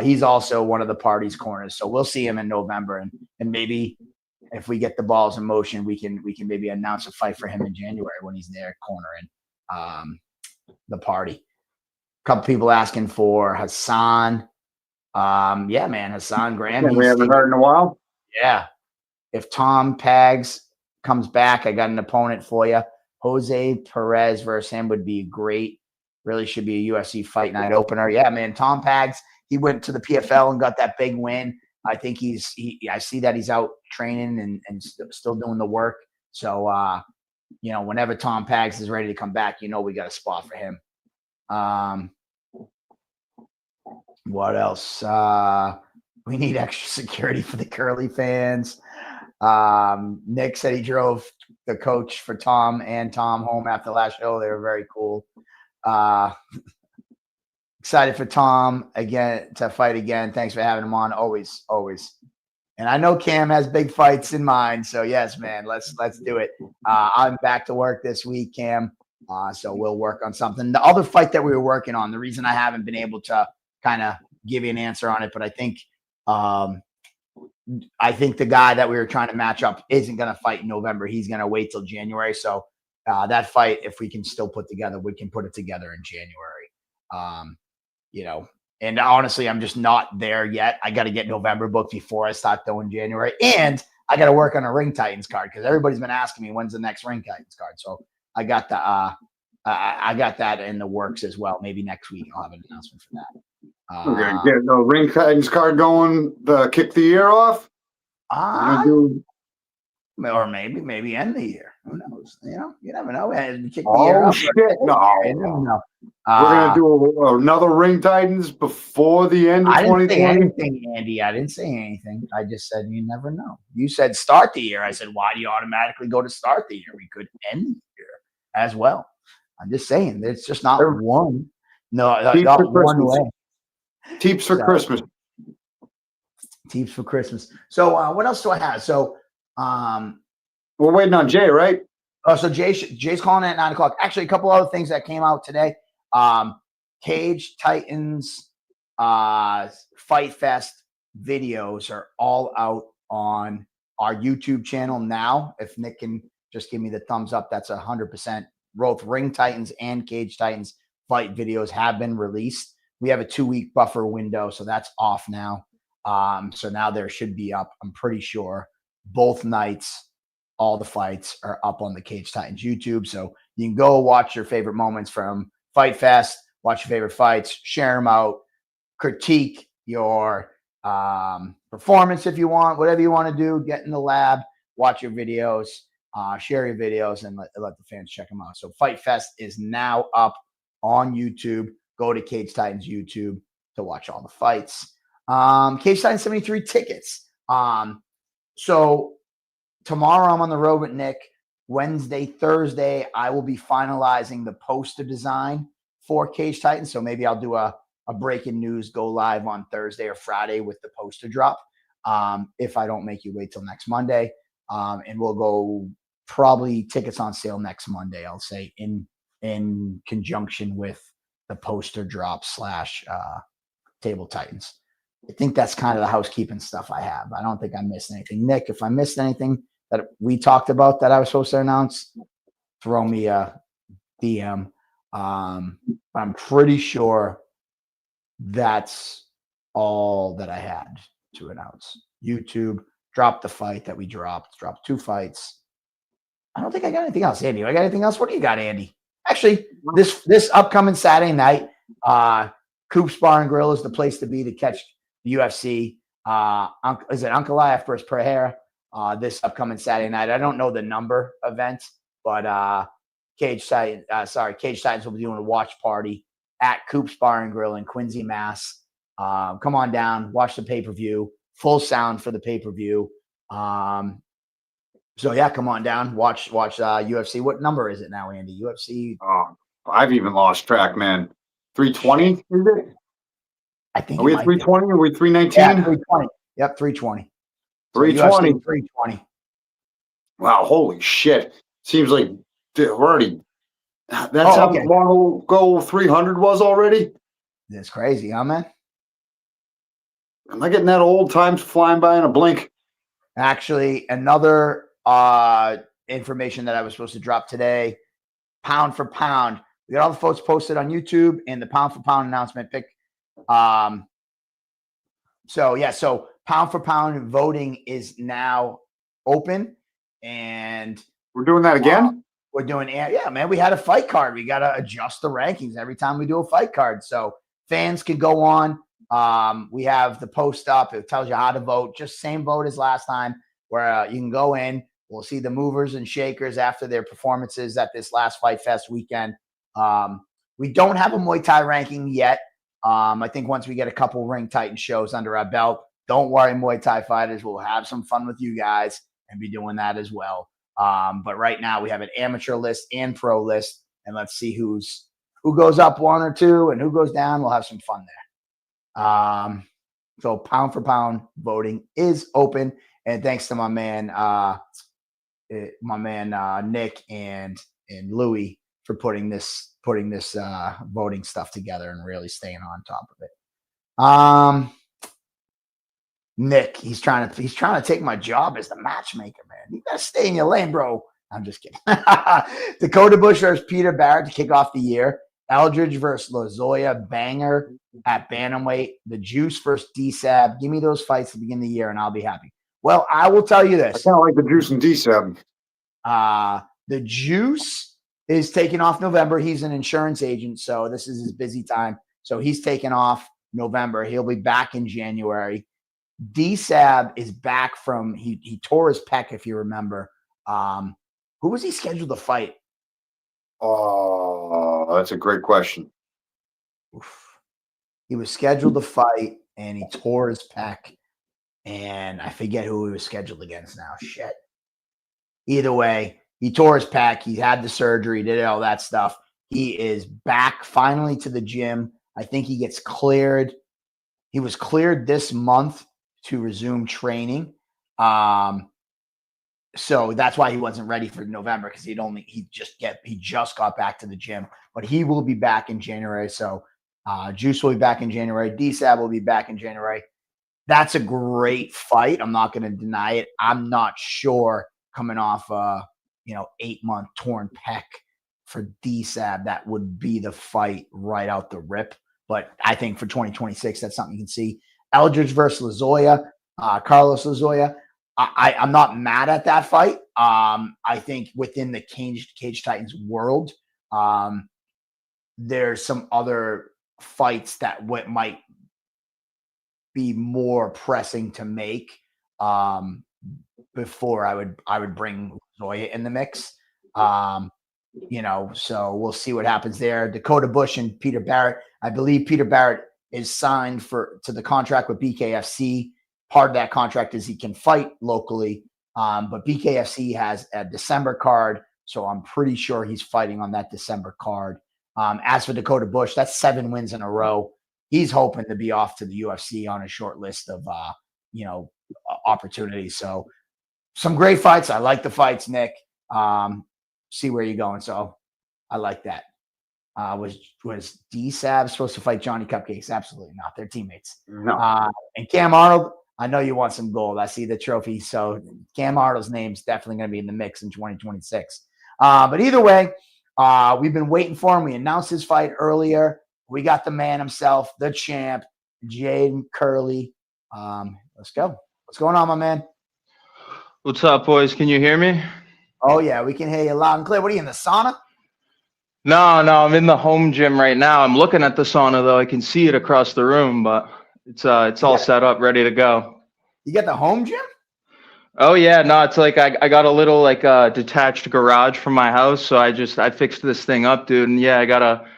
He's also one of the party's corners, so we'll see him in November, and maybe if we get the balls in motion, we can maybe announce a fight for him in January when he's there cornering the party. A couple people asking for Hassan. Yeah, man, Hassan Graham. We haven't heard in a while. Yeah. If Tom Pags comes back, I got an opponent for you. Jose Perez versus him would be great. Really should be a UFC fight night opener. Yeah, man, Tom Pags, he went to the PFL and got that big win. I think I see that he's out training and still doing the work. So, whenever Tom Pags is ready to come back, we got a spot for him. What else? We need extra security for the Curly fans. Nick said he drove the coach for Tom and Tom home after the last show. They were very cool. Excited for Tom again to fight again. Thanks for having him on. Always. And I know Cam has big fights in mind. So yes, man, let's do it. I'm back to work this week, Cam. So we'll work on something. The other fight that we were working on, the reason I haven't been able to kind of give you an answer on it, but I think the guy that we were trying to match up isn't going to fight in November. He's going to wait till January. So that fight, if we can still put together, we can put it together in January. And honestly, I'm just not there yet. I got to get November booked before I start doing January. And I got to work on a Ring Titans card because everybody's been asking me when's the next Ring Titans card. So I got I got that in the works as well. Maybe next week I'll have an announcement for that. We're gonna get the Ring Titans card going to kick the year off. Or maybe end the year. Who knows? You never know. Kick the year off. Shit! No, you never know. We're gonna do another Ring Titans before the end of 2020. I didn't say anything, Andy. I didn't say anything. I just said you never know. You said start the year. I said, why do you automatically go to start the year? We could end the year as well. I'm just saying it's just not one. No, not one way. Teeps for Christmas. Teeps for Christmas. So what else do I have? So we're waiting on Jay, right? Oh, so Jay's calling at 9 o'clock. Actually, a couple other things that came out today. Cage Titans Fight Fest videos are all out on our YouTube channel now. If Nick can just give me the thumbs up, that's 100%. Both Ring Titans and Cage Titans fight videos have been released. We have a 2-week buffer window, so that's off now. So now there should be up, I'm pretty sure, both nights, all the fights are up on the Cage Titans YouTube. So you can go watch your favorite moments from Fight Fest, watch your favorite fights, share them out, critique your performance if you want, whatever you want to do, get in the lab, watch your videos, share your videos, and let the fans check them out. So Fight Fest is now up on YouTube. Go to Cage Titans YouTube to watch all the fights. Cage Titans 73 tickets. So tomorrow I'm on the road with Nick. Wednesday, Thursday, I will be finalizing the poster design for Cage Titans. So maybe I'll do a breaking news go live on Thursday or Friday with the poster drop. If I don't make you wait till next Monday. And we'll go probably tickets on sale next Monday, I'll say, in conjunction with the poster drop / Table Titans. I think that's kind of the housekeeping stuff I have. I don't think I missed anything. Nick, if I missed anything that we talked about that I was supposed to announce, throw me a DM. I'm pretty sure that's all that I had to announce. YouTube dropped the fight that we dropped 2 fights. I don't think I got anything else. Andy, I got anything else? What do you got, Andy? Actually, this upcoming Saturday night, Coop's Bar and Grill is the place to be to catch the UFC. Is it Uncle Life versus Pereira? This upcoming Saturday night. I don't know the number event, but Cage Titans will be doing a watch party at Coop's Bar and Grill in Quincy, Mass. Come on down, watch the pay-per-view, full sound for the pay-per-view. So yeah, come on down, watch UFC. What number is it now, Andy? UFC. I've even lost track, man. 320, is it? I think are we at 320? Are we 319? Yeah, 320. Yep, 320. 320. 320. Wow, holy shit. Seems like we're already that's how long ago 300 was already. That's crazy, huh, man? Am I getting that old? Time's flying by in a blink. Actually, another information that I was supposed to drop today, pound for pound. We got all the votes posted on YouTube and the pound for pound announcement pick. So pound for pound voting is now open, and we're doing that again. We're doing, yeah, man. We had a fight card. We got to adjust the rankings every time we do a fight card, so fans can go on. We have the post up. It tells you how to vote. Just same vote as last time, where you can go in. We'll see the movers and shakers after their performances at this last Fight Fest weekend. We don't have a Muay Thai ranking yet. I think once we get a couple Ring Titan shows under our belt, don't worry, Muay Thai fighters. We'll have some fun with you guys and be doing that as well. But right now we have an amateur list and pro list, and let's see who goes up 1 or 2 and who goes down. We'll have some fun there. So pound for pound voting is open, and thanks to my man Nick and Louie for putting this voting stuff together and really staying on top of it. Nick, he's trying to take my job as the matchmaker, man. You gotta stay in your lane, bro. I'm just kidding. Dakota Bush versus Peter Barrett to kick off the year. Eldridge versus LaZoya banger at bantamweight. The Juice versus D-Sab. Give me those fights to begin the year, and I'll be happy. Well, I will tell you this. I kind of like the Juice and D-Sab. The Juice is taking off November. He's an insurance agent, so this is his busy time. So he's taking off November. He'll be back in January. D-Sab is back from he tore his pec, if you remember. Who was he scheduled to fight? Oh, that's a great question. Oof. He was scheduled to fight, and he tore his pec, and I forget who he was scheduled against now. Shit. Either way, he tore his pec. He had the surgery, did all that stuff. He is back finally to the gym. I think he gets cleared. He was cleared this month to resume training. So that's why he wasn't ready for November, because he just got back to the gym. But he will be back in January. So Juice will be back in January. D-Sab will be back in January. That's a great fight. I'm not going to deny it. I'm not sure coming off 8-month torn pec for D-Sab, that would be the fight right out the rip. But I think for 2026, that's something you can see. Eldridge versus Lazoya, Carlos Lazoya. I'm not mad at that fight. I think within the Cage Titans world, there's some other fights that might be more pressing to make before I would bring Zoya in the mix. So we'll see what happens there. Dakota Bush and Peter Barrett. I believe Peter Barrett is signed to the contract with BKFC. Part of that contract is he can fight locally, but BKFC has a December card, so I'm pretty sure he's fighting on that December card. As for Dakota Bush, that's 7 wins in a row. He's hoping to be off to the UFC on a short list of opportunities. So some great fights. I like the fights, Nick. See where you're going. So I like that. Was D-Sab supposed to fight Johnny Cupcakes? Absolutely not. They're teammates. No. And Cam Arnold, I know you want some gold. I see the trophy. So Cam Arnold's name's definitely going to be in the mix in 2026. But either way, we've been waiting for him. We announced his fight earlier. We got the man himself, the champ, Jayden Curley. Let's go. What's going on, my man? What's up, boys? Can you hear me? Oh, yeah, we can hear you loud and clear. What are you, in the sauna? No, I'm in the home gym right now. I'm looking at the sauna, though. I can see it across the room, but it's all set up, ready to go. You got the home gym? Oh, yeah. No, it's like I got a little, detached garage from my house, so I fixed this thing up, dude. And, yeah, I got a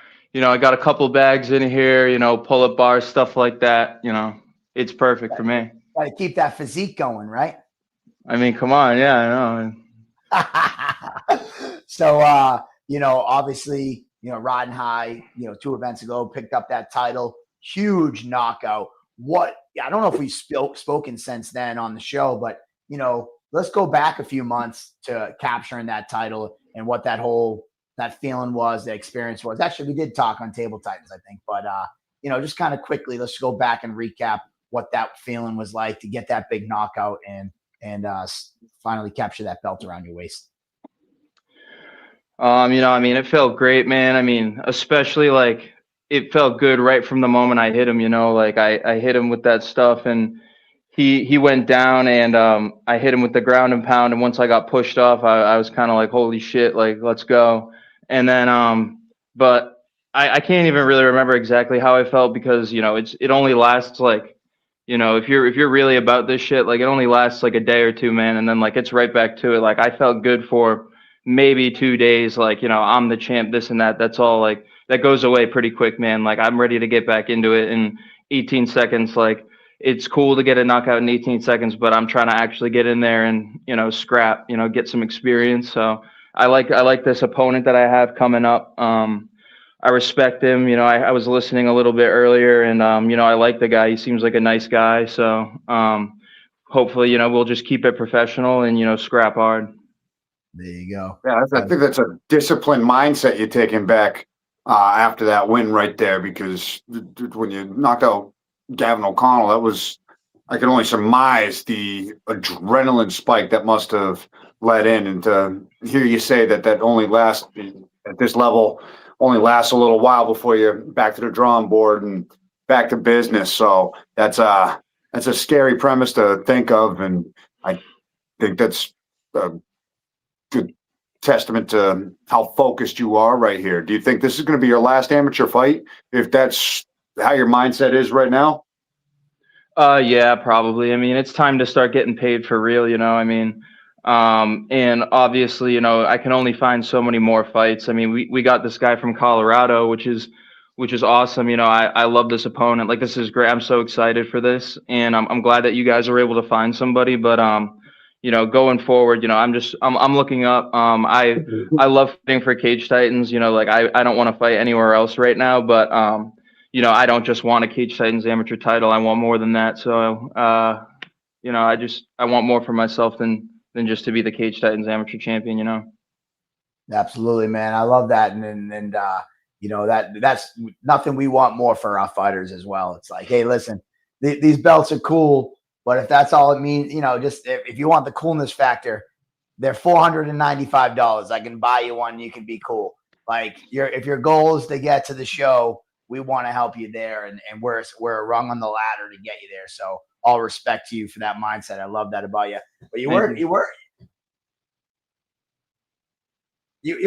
couple bags in here, pull-up bars, stuff like that. It's perfect for me. Got to keep that physique going, right? I mean, come on. Yeah, I know. So, obviously, riding high, 2 events ago, picked up that title, huge knockout. I don't know if we've spoken since then on the show, but, let's go back a few months to capturing that title and what that feeling was, the experience was. Actually, we did talk on Table Titans, I think, but, just kind of quickly, let's go back and recap what that feeling was like to get that big knockout and finally capture that belt around your waist. It felt great, man. I mean, especially it felt good right from the moment I hit him, I hit him with that stuff and he went down and I hit him with the ground and pound. And once I got pushed off, I was kind of like, holy shit, let's go. And then, but I can't even really remember exactly how I felt because, it only lasts if you're really about this shit, it only lasts a day or two, man. And then it's right back to it. I felt good for maybe 2 days, I'm the champ, this and that. That's all that goes away pretty quick, man. I'm ready to get back into it in 18 seconds. It's cool to get a knockout in 18 seconds, but I'm trying to actually get in there and, scrap, get some experience. So I like this opponent that I have coming up. I respect him. I was listening a little bit earlier and, I like the guy. He seems like a nice guy. So hopefully, we'll just keep it professional and, scrap hard. There you go. Yeah, I think that's a disciplined mindset you're taking back after that win right there, because when you knocked out Gavin O'Connell, I can only surmise the adrenaline spike that must have let in. And to hear you say that only lasts at this level, only lasts a little while before you're back to the drawing board and back to business. So that's a scary premise to think of. And I think that's a good testament to how focused you are right here. Do you think this is going to be your last amateur fight, if that's how your mindset is right now? Yeah, probably. I mean, it's time to start getting paid for real, and obviously, I can only find so many more fights. I mean, we got this guy from Colorado, which is awesome. I love this opponent. This is great. I'm so excited for this, and I'm glad that you guys are able to find somebody. But going forward, I'm looking up. I love fighting for Cage Titans. I don't want to fight anywhere else right now, but I don't just want a Cage Titans amateur title. I want more than that. So I want more for myself than just to be the Cage Titans amateur champion. Absolutely, man. I love that, and that's nothing we want more for our fighters as well. It's like, hey, listen, these belts are cool. But if that's all it means, just if you want the coolness factor, they're $495. I can buy you one. You can be cool. If your goal is to get to the show, we want to help you there, and we're a rung on the ladder to get you there. So all respect to you for that mindset. I love that about you. But you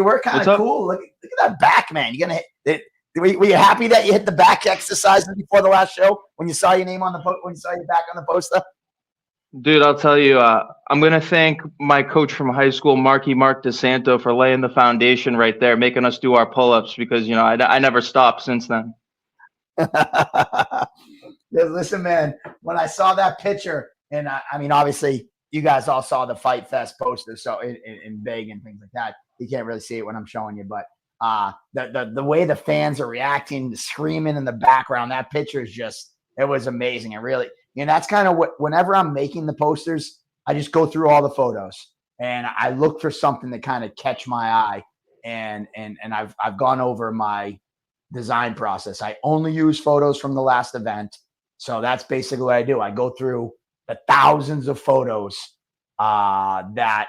were kind of cool. Look at that back, man. You're gonna hit. Were you happy that you hit the back exercises before the last show when you saw your name on the when you saw your back on the poster? Dude, I'll tell you, I'm going to thank my coach from high school, Mark DeSanto, for laying the foundation right there, making us do our pull-ups because, I never stopped since then. Listen, man, when I saw that picture, and I mean, obviously, you guys all saw the Fight Fest poster, so in Vegas and things like that. You can't really see it when I'm showing you, but the way the fans are reacting, screaming in the background, that picture is it was amazing. And really, that's kind of whenever I'm making the posters, I just go through all the photos and I look for something to kind of catch my eye. And I've gone over my design process. I only use photos from the last event. So that's basically what I do. I go through the thousands of photos that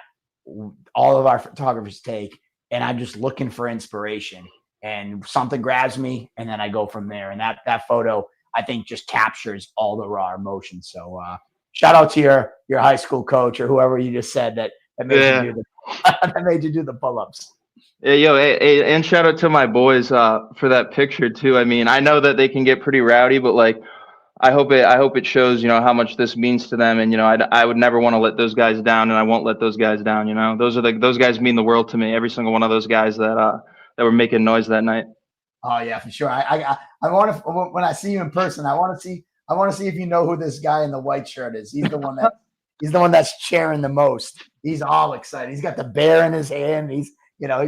all of our photographers take, and I'm just looking for inspiration, and something grabs me, and then I go from there. And that photo, I think, just captures all the raw emotion. So shout out to your high school coach or whoever you just said that made you do the pull-ups. Yeah, hey, and shout out to my boys for that picture too. I mean, I know that they can get pretty rowdy, but like, I hope it shows, how much this means to them. And, I would never want to let those guys down, and I won't let those guys down. Those guys mean the world to me. Every single one of those guys that were making noise that night. Oh yeah, for sure. I want to, when I see you in person, I want to see if you know who this guy in the white shirt is. He's the one that's cheering the most. He's all excited. He's got the bear in his hand. He's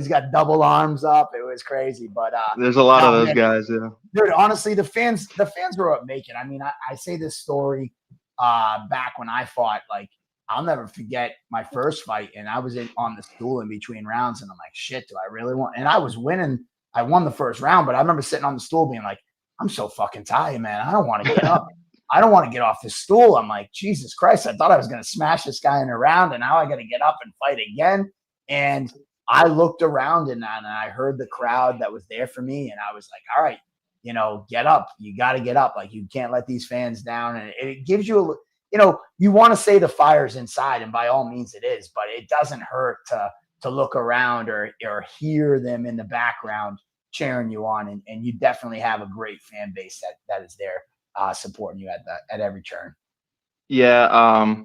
got double arms up. It was crazy, but there's a lot of those guys. Yeah, dude. Honestly, the fans were up making. I mean, I say this story back when I fought. Like, I'll never forget my first fight, and I was on the stool in between rounds, and I'm like, shit, do I really want? And I was winning. I won the first round, but I remember sitting on the stool being like, I'm so fucking tired, man. I don't want to get up. I don't want to get off this stool. I'm like, Jesus Christ, I thought I was going to smash this guy in a round, and now I got to get up and fight again. And I looked around and I heard the crowd that was there for me, and I was like, all right, get up. You got to get up. Like, you can't let these fans down. And it gives you you want to say the fire's inside, and by all means it is, but it doesn't hurt to look around or hear them in the background cheering you on. And you definitely have a great fan base that is there supporting you at every turn. Yeah.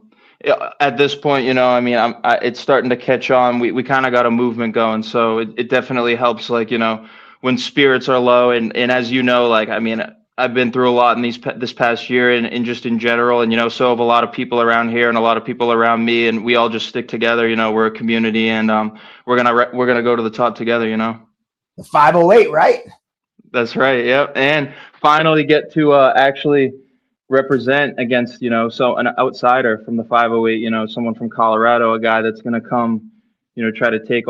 At this point, it's starting to catch on. We kind of got a movement going. So it definitely helps, like, when spirits are low, and as like, I mean, I've been through a lot in this past year and just in general, and so have a lot of people around here and a lot of people around me, and we all just stick together. We're a community, and we're gonna go to the top together. The 508, right? That's right. Yep. And finally get to actually represent against so an outsider from the 508. Someone from Colorado, a guy that's gonna come, try to take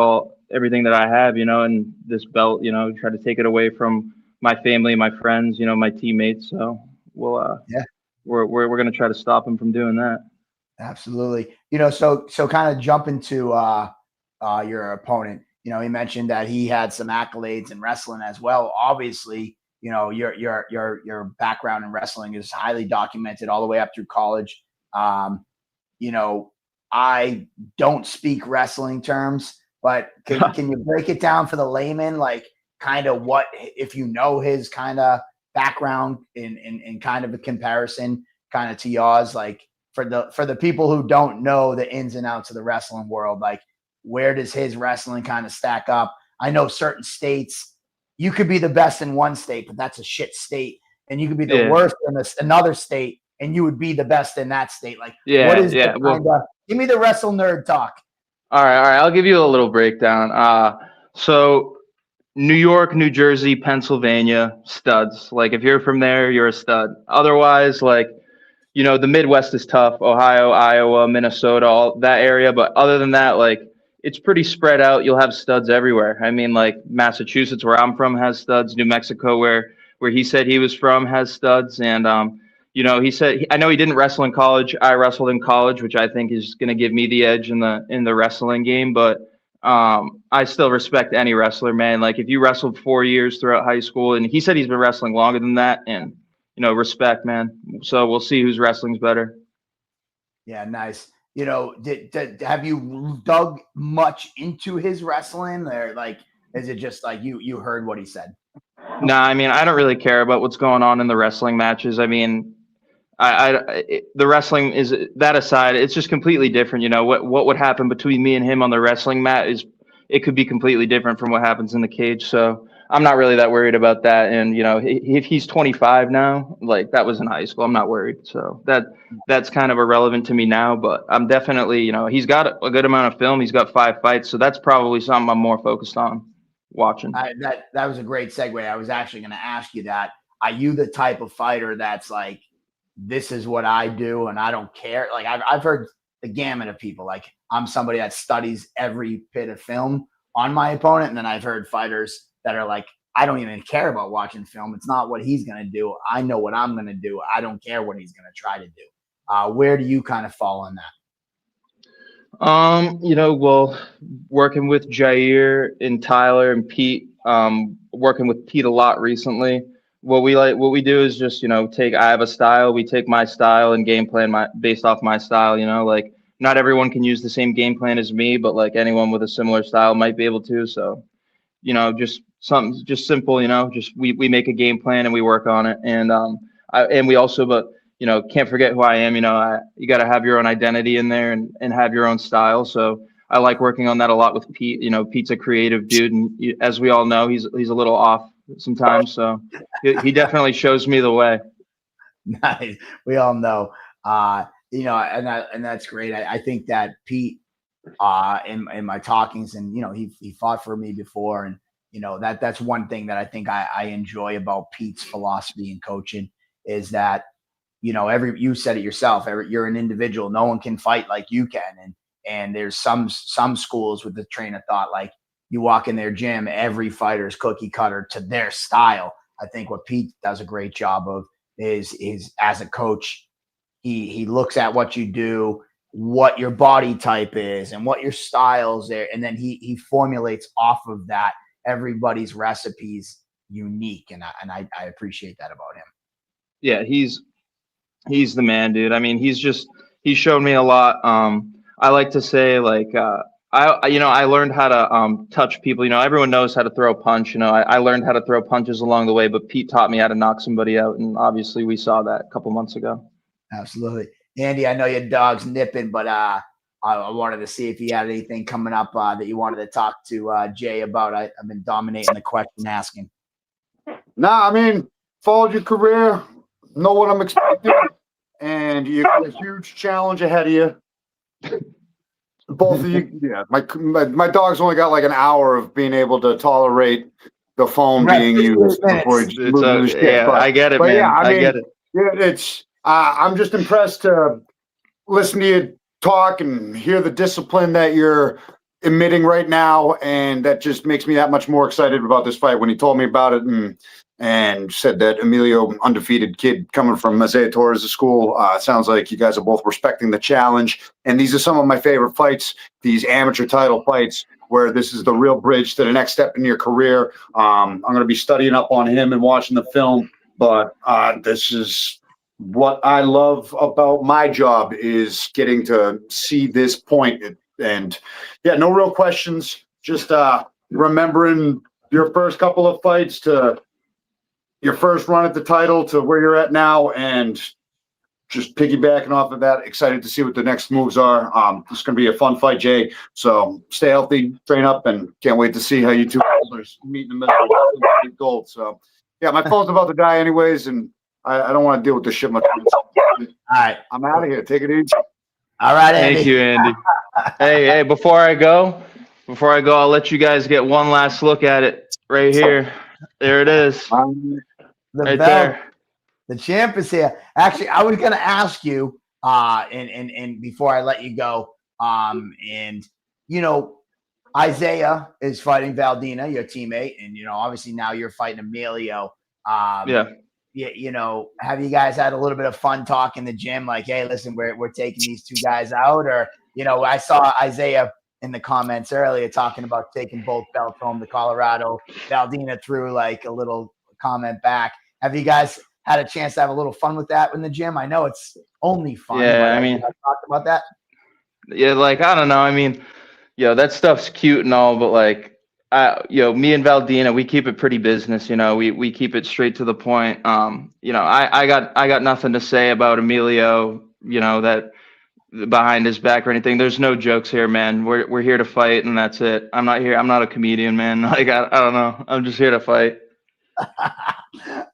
everything that I have, and this belt, try to take it away from my family, my friends, my teammates. So we'll we're gonna try to stop him from doing that. Absolutely. So kind of jump into your opponent. He mentioned that he had some accolades in wrestling as well. Obviously, your background in wrestling is highly documented all the way up through college. I don't speak wrestling terms, but can you break it down for the layman, like kind of what, if his kind of background in kind of a comparison kind of to yours, like for the people who don't know the ins and outs of the wrestling world, like where does his wrestling kind of stack up? I know certain states, you could be the best in one state, but that's a shit state. And you could be the worst in another state, and you would be the best in that state. Like, what is give me the wrestle nerd talk. All right. I'll give you a little breakdown. So New York, New Jersey, Pennsylvania, studs. Like, if you're from there, you're a stud. Otherwise, like, the Midwest is tough. Ohio, Iowa, Minnesota, all that area. But other than that, like, it's pretty spread out. You'll have studs everywhere. I mean, like, Massachusetts, where I'm from, has studs. New Mexico, where he said he was from, has studs. And, he said, I know he didn't wrestle in college. I wrestled in college, which I think is going to give me the edge in the wrestling game. But I still respect any wrestler, man. Like if you wrestled 4 years throughout high school, and he said he's been wrestling longer than that, and respect, man. So we'll see whose wrestling's better. Yeah, nice. Have you dug much into his wrestling, or like, is it just like you heard what he said? Nah, I mean, I don't really care about what's going on in the wrestling matches. I mean, the wrestling is that aside, it's just completely different. What would happen between me and him on the wrestling mat it could be completely different from what happens in the cage. So I'm not really that worried about that. And if he's 25 now, like that was in high school, I'm not worried. So that's kind of irrelevant to me now. But I'm definitely, he's got a good amount of film. He's got 5 fights, so that's probably something I'm more focused on watching. That was a great segue. I was actually going to ask you that. Are you the type of fighter that's like, this is what I do and I don't care? Like I've heard the gamut of people. Like I'm somebody that studies every bit of film on my opponent, and then I've heard fighters that are like, I don't even care about watching film. It's not what he's going to do. I know what I'm going to do. I don't care what he's going to try to do. Where do you kind of fall on that? Well, working with Jair and Tyler and Pete, working with Pete a lot recently. What we do is just, I have a style, we take my style and game plan based off my style, like not everyone can use the same game plan as me, but like anyone with a similar style might be able to. So, just something just simple, just we make a game plan and we work on it. And we also, but can't forget who I am. You got to have your own identity in there and have your own style. So I like working on that a lot with Pete. Pete's a creative dude, and as we all know, he's a little off sometimes. So he definitely shows me the way. Nice. We all know, and that's great. I think that Pete, in my talkings, and he fought for me before, and that's one thing that I think I enjoy about Pete's philosophy and coaching is that you said it yourself, you're an individual. No one can fight like you can, and there's some schools with the train of thought like you walk in their gym, every fighter's cookie cutter to their style. I think what Pete does a great job of is as a coach, he looks at what you do, what your body type is, and what your style's there, and then he formulates off of that. Everybody's recipe's unique, and I appreciate that about him. Yeah, he's the man, dude. I mean, he's shown me a lot. I like to say like I learned how to touch people. Everyone knows how to throw a punch. I learned how to throw punches along the way, but Pete taught me how to knock somebody out, and obviously we saw that a couple months ago. Absolutely. Andy, I know your dog's nipping, but I wanted to see if you had anything coming up that you wanted to talk to Jay about. I've been dominating the question asking. Nah, I mean, followed your career, know what I'm expecting, and you got a huge challenge ahead of you. Both of you, yeah. My dog's only got like an hour of being able to tolerate the phone being used before he moves the shit. I get it, man. Yeah, I get it. Yeah, it's. I'm just impressed to listen to you talk and hear the discipline that you're emitting right now, and that just makes me that much more excited about this fight. When he told me about it and said that Emilio, undefeated kid coming from Isaiah Torres' school, sounds like you guys are both respecting the challenge. And these are some of my favorite fights, these amateur title fights, where this is the real bridge to the next step in your career. I'm going to be studying up on him and watching the film, but this is what I love about my job, is getting to see this point. And yeah, no real questions, just remembering your first couple of fights to your first run at the title to where you're at now, and just piggybacking off of that, excited to see what the next moves are. It's going to be a fun fight, Jay. So stay healthy, train up, and can't wait to see how you two meet in the middle of gold. So yeah, my phone's about to die anyways, and I don't want to deal with this shit much. All right, I'm out of here. Take it easy. All right, Andy. Thank you, Andy. Hey, before I go, I'll let you guys get one last look at it right here. There it is. The right belt, there. the champ is here. Actually, I was going to ask you, and before I let you go, Isaiah is fighting Valdina, your teammate, and obviously now you're fighting Emilio. Yeah. Have you guys had a little bit of fun talk in the gym? Like, hey, listen, we're taking these two guys out, or I saw Isaiah in the comments earlier talking about taking both belts home to Colorado. Valdina threw like a little comment back. Have you guys had a chance to have a little fun with that in the gym? I know it's only fun. Yeah, but I mean, talked about that. Yeah, like I don't know. I mean, that stuff's cute and all, but like, me and Valdina, we keep it pretty business. We keep it straight to the point. I got nothing to say about Emilio. That behind his back or anything. There's no jokes here, man. We're here to fight, and that's it. I'm not a comedian, man. Like I don't know. I'm just here to fight.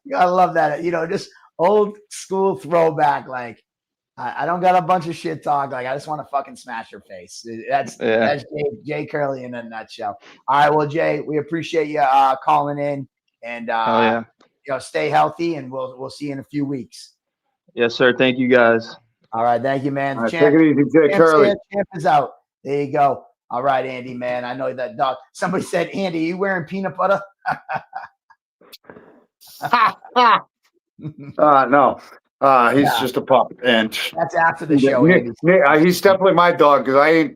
Gotta love that. Just old school throwback. Like I don't got a bunch of shit talk. Like I just want to fucking smash your face. That's Jay Curley in a nutshell. All right, well, Jay, we appreciate you calling in, and stay healthy, and we'll see you in a few weeks. Yes, sir. Thank you, guys. All right, thank you, man. All right, take it easy, Jay Curley. Champ is out. There you go. All right, Andy, man. I know that dog. Somebody said, Andy, you wearing peanut butter? No. He's just a pup, and that's after the show. He's definitely my dog because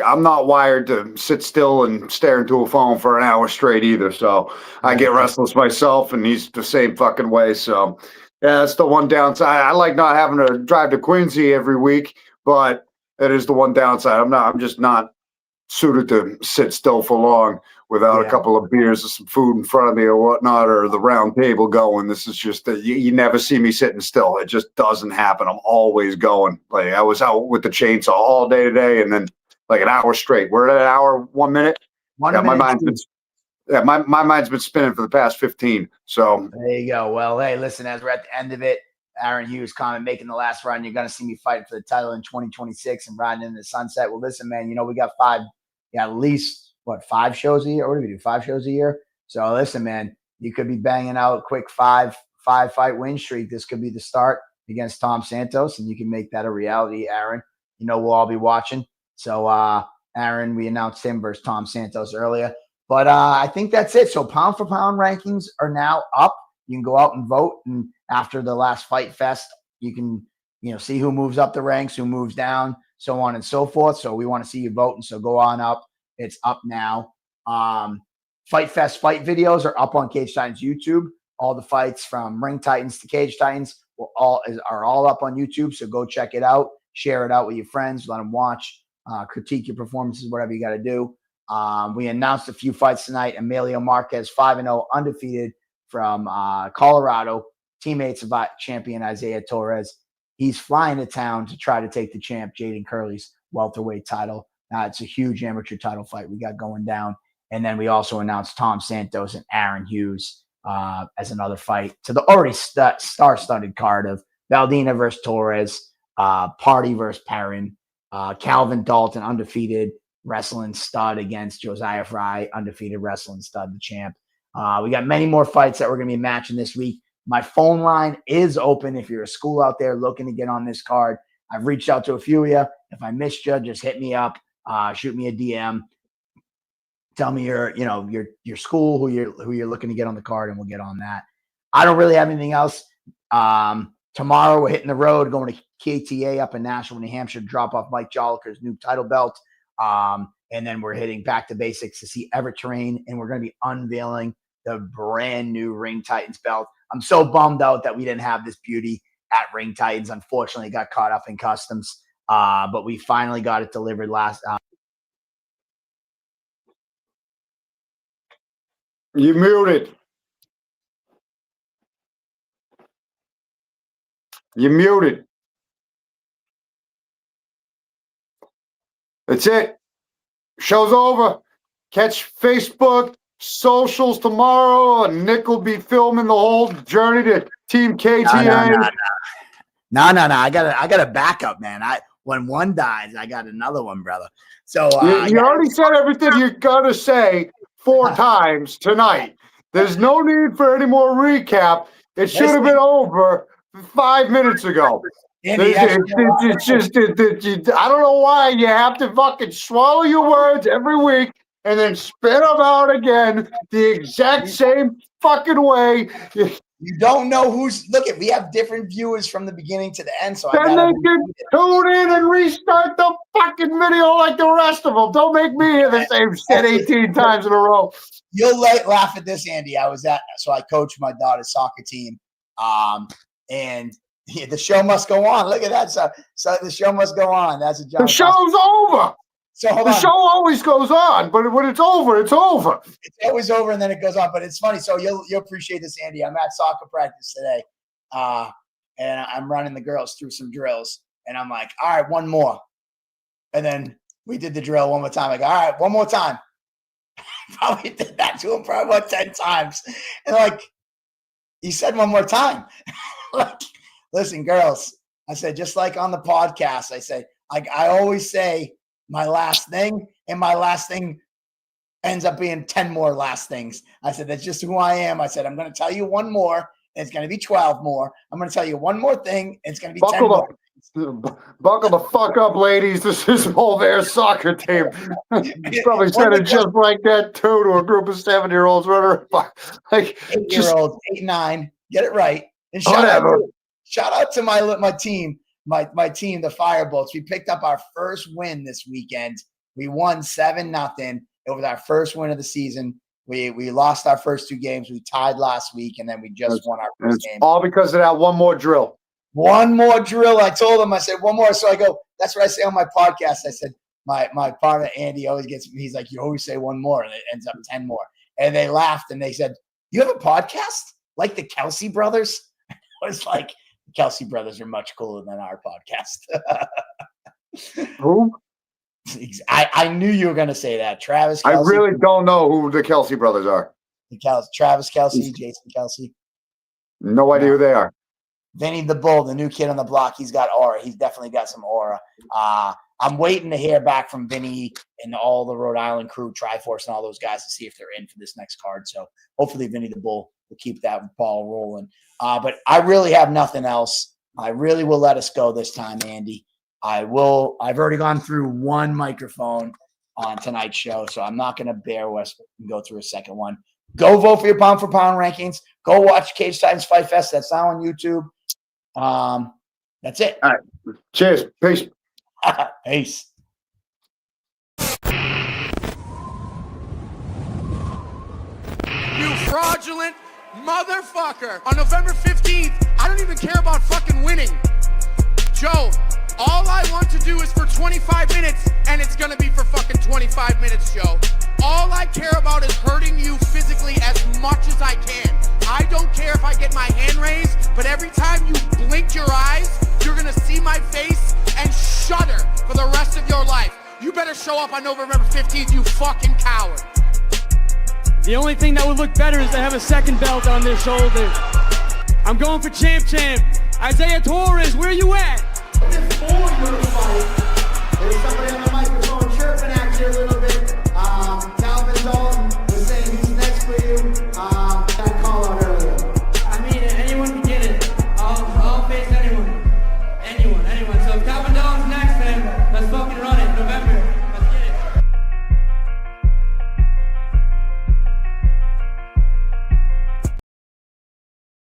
I'm not wired to sit still and stare into a phone for an hour straight either. So I get restless myself, and he's the same fucking way. So yeah, that's the one downside. I like not having to drive to Quincy every week, but it is the one downside. I'm just not suited to sit still for long without a couple of beers or some food in front of me or whatnot, or the round table going. This is just you never see me sitting still. It just doesn't happen. I'm always going. Like I was out with the chainsaw all day today, and then like an hour straight. We're at an hour, 1 minute. My mind's been spinning for the past 15. So there you go. Well, hey, listen, as we're at the end of it, Aaron Hughes comment making the last run. You're going to see me fighting for the title in 2026 and riding into the sunset. Well, listen, man, we got at least 5 shows a year. What do we do? 5 shows a year. So listen, man, you could be banging out a quick five fight win streak. This could be the start against Tom Santos, and you can make that a reality, Aaron. We'll all be watching. So, Aaron, we announced him versus Tom Santos earlier. But I think that's it. So pound for pound rankings are now up. You can go out and vote. And after the last Fight Fest, you can, see who moves up the ranks, who moves down, so on and so forth. So we want to see you vote. And so go on up. It's up now. Fight Fest fight videos are up on Cage Titans YouTube. All the fights from Ring Titans to Cage Titans are all up on YouTube. So go check it out. Share it out with your friends. Let them watch. Critique your performances, whatever you got to do. We announced a few fights tonight. Emilio Marquez, 5-0, undefeated from Colorado. Teammates of champion Isaiah Torres. He's flying to town to try to take the champ Jayden Curley's welterweight title. It's a huge amateur title fight we got going down. And then we also announced Tom Santos and Aaron Hughes as another fight to the already star-studded card of Valdina versus Torres, Party versus Perrin, Calvin Dalton, undefeated wrestling stud against Josiah Fry, undefeated wrestling stud, the champ. We got many more fights that we're going to be matching this week. My phone line is open if you're a school out there looking to get on this card. I've reached out to a few of you. If I missed you, just hit me up, shoot me a DM. Tell me your school, who you're looking to get on the card, and we'll get on that. I don't really have anything else. Tomorrow we're hitting the road, going to KTA up in Nashville, New Hampshire, to drop off Mike Jolliker's new title belt. And then we're hitting back to basics to see Everett Terrain, and we're going to be unveiling the brand new Ring Titans belt. I'm so bummed out that we didn't have this beauty at Ring Titans. Unfortunately, it got caught up in customs, but we finally got it delivered last. You muted. You muted. That's it. Show's over. Catch Facebook, socials tomorrow, and Nick will be filming the whole journey to Team KTA. No. I got a backup, man. When one dies, I got another one, brother. So you already said everything you're gonna say 4 times tonight. There's no need for any more recap. It should have been over 5 minutes ago. It's just I don't know why you have to fucking swallow your words every week and then spit them out again the exact same fucking way. You don't know who's looking. We have different viewers from the beginning to the end, so Then they can tune in and restart the fucking video like the rest of them. Don't make me hear the same shit 18 times in a row. You'll laugh at this, Andy. So I coach my daughter's soccer team, and the show must go on. Look at that. So the show must go on. That's a job. The show's over. So hold the on. show always goes on, but when it's over, it's over. It's always over, and then it goes on. But it's funny. So you'll appreciate this, Andy. I'm at soccer practice today, and I'm running the girls through some drills, and I'm like, all right, one more. And then we did the drill one more time. I go, all right, one more time. Probably did that to him probably about 10 times. And like, he said one more time. Like, listen, girls, I said, just like on the podcast, I said, I always say my last thing, and my last thing ends up being 10 more last things. I said, that's just who I am. I said, I'm going to tell you one more, and it's going to be 12 more. I'm going to tell you one more thing, and it's going to be 10 more. Buckle the fuck up, ladies. This is Volvaire's soccer team. He's probably said it just like that, too, to a group of 7-year-olds running like 8-year-olds, 8, 9. Get it right. And shout out to my team, my team, the Firebolts. We picked up our first win this weekend. We won 7-0. It was our first win of the season. We lost our first 2 games. We tied last week, and then we just won our first game. All because of that one more drill. One more drill. I told him, I said, one more. So I go, that's what I say on my podcast. I said, my partner, Andy, always gets me. He's like, you always say one more, and it ends up 10 more. And they laughed, and they said, you have a podcast? Like the Kelsey brothers? I was like, the Kelsey brothers are much cooler than our podcast. Who? I knew you were going to say that. Travis Kelsey. I really don't know who the Kelsey brothers are. Travis Kelsey, Jason Kelsey. No idea who they are. Vinny the Bull, the new kid on the block, he's got aura. He's definitely got some aura. I'm waiting to hear back from Vinny and all the Rhode Island crew, Triforce, and all those guys to see if they're in for this next card. So hopefully Vinny the Bull will keep that ball rolling. But I really have nothing else. I really will let us go this time, Andy. I've already gone through one microphone on tonight's show, so I'm not going to bear us and go through a second one. Go vote for your pound for pound rankings. Go watch Cage Titans Fight Fest. That's now on YouTube. That's it. All right. Cheers. Peace. Peace. You fraudulent motherfucker. On November 15th, I don't even care about fucking winning. Joe, all I want to do is for 25 minutes, and it's gonna be for fucking 25 minutes, Joe. All I care about is hurting you physically as much as I can. I don't care if I get my hand raised, but every time you blink your eyes, you're gonna see my face and shudder for the rest of your life. You better show up on November 15th, you fucking coward. The only thing that would look better is to have a second belt on their shoulder. I'm going for champ. Isaiah Torres, where you at?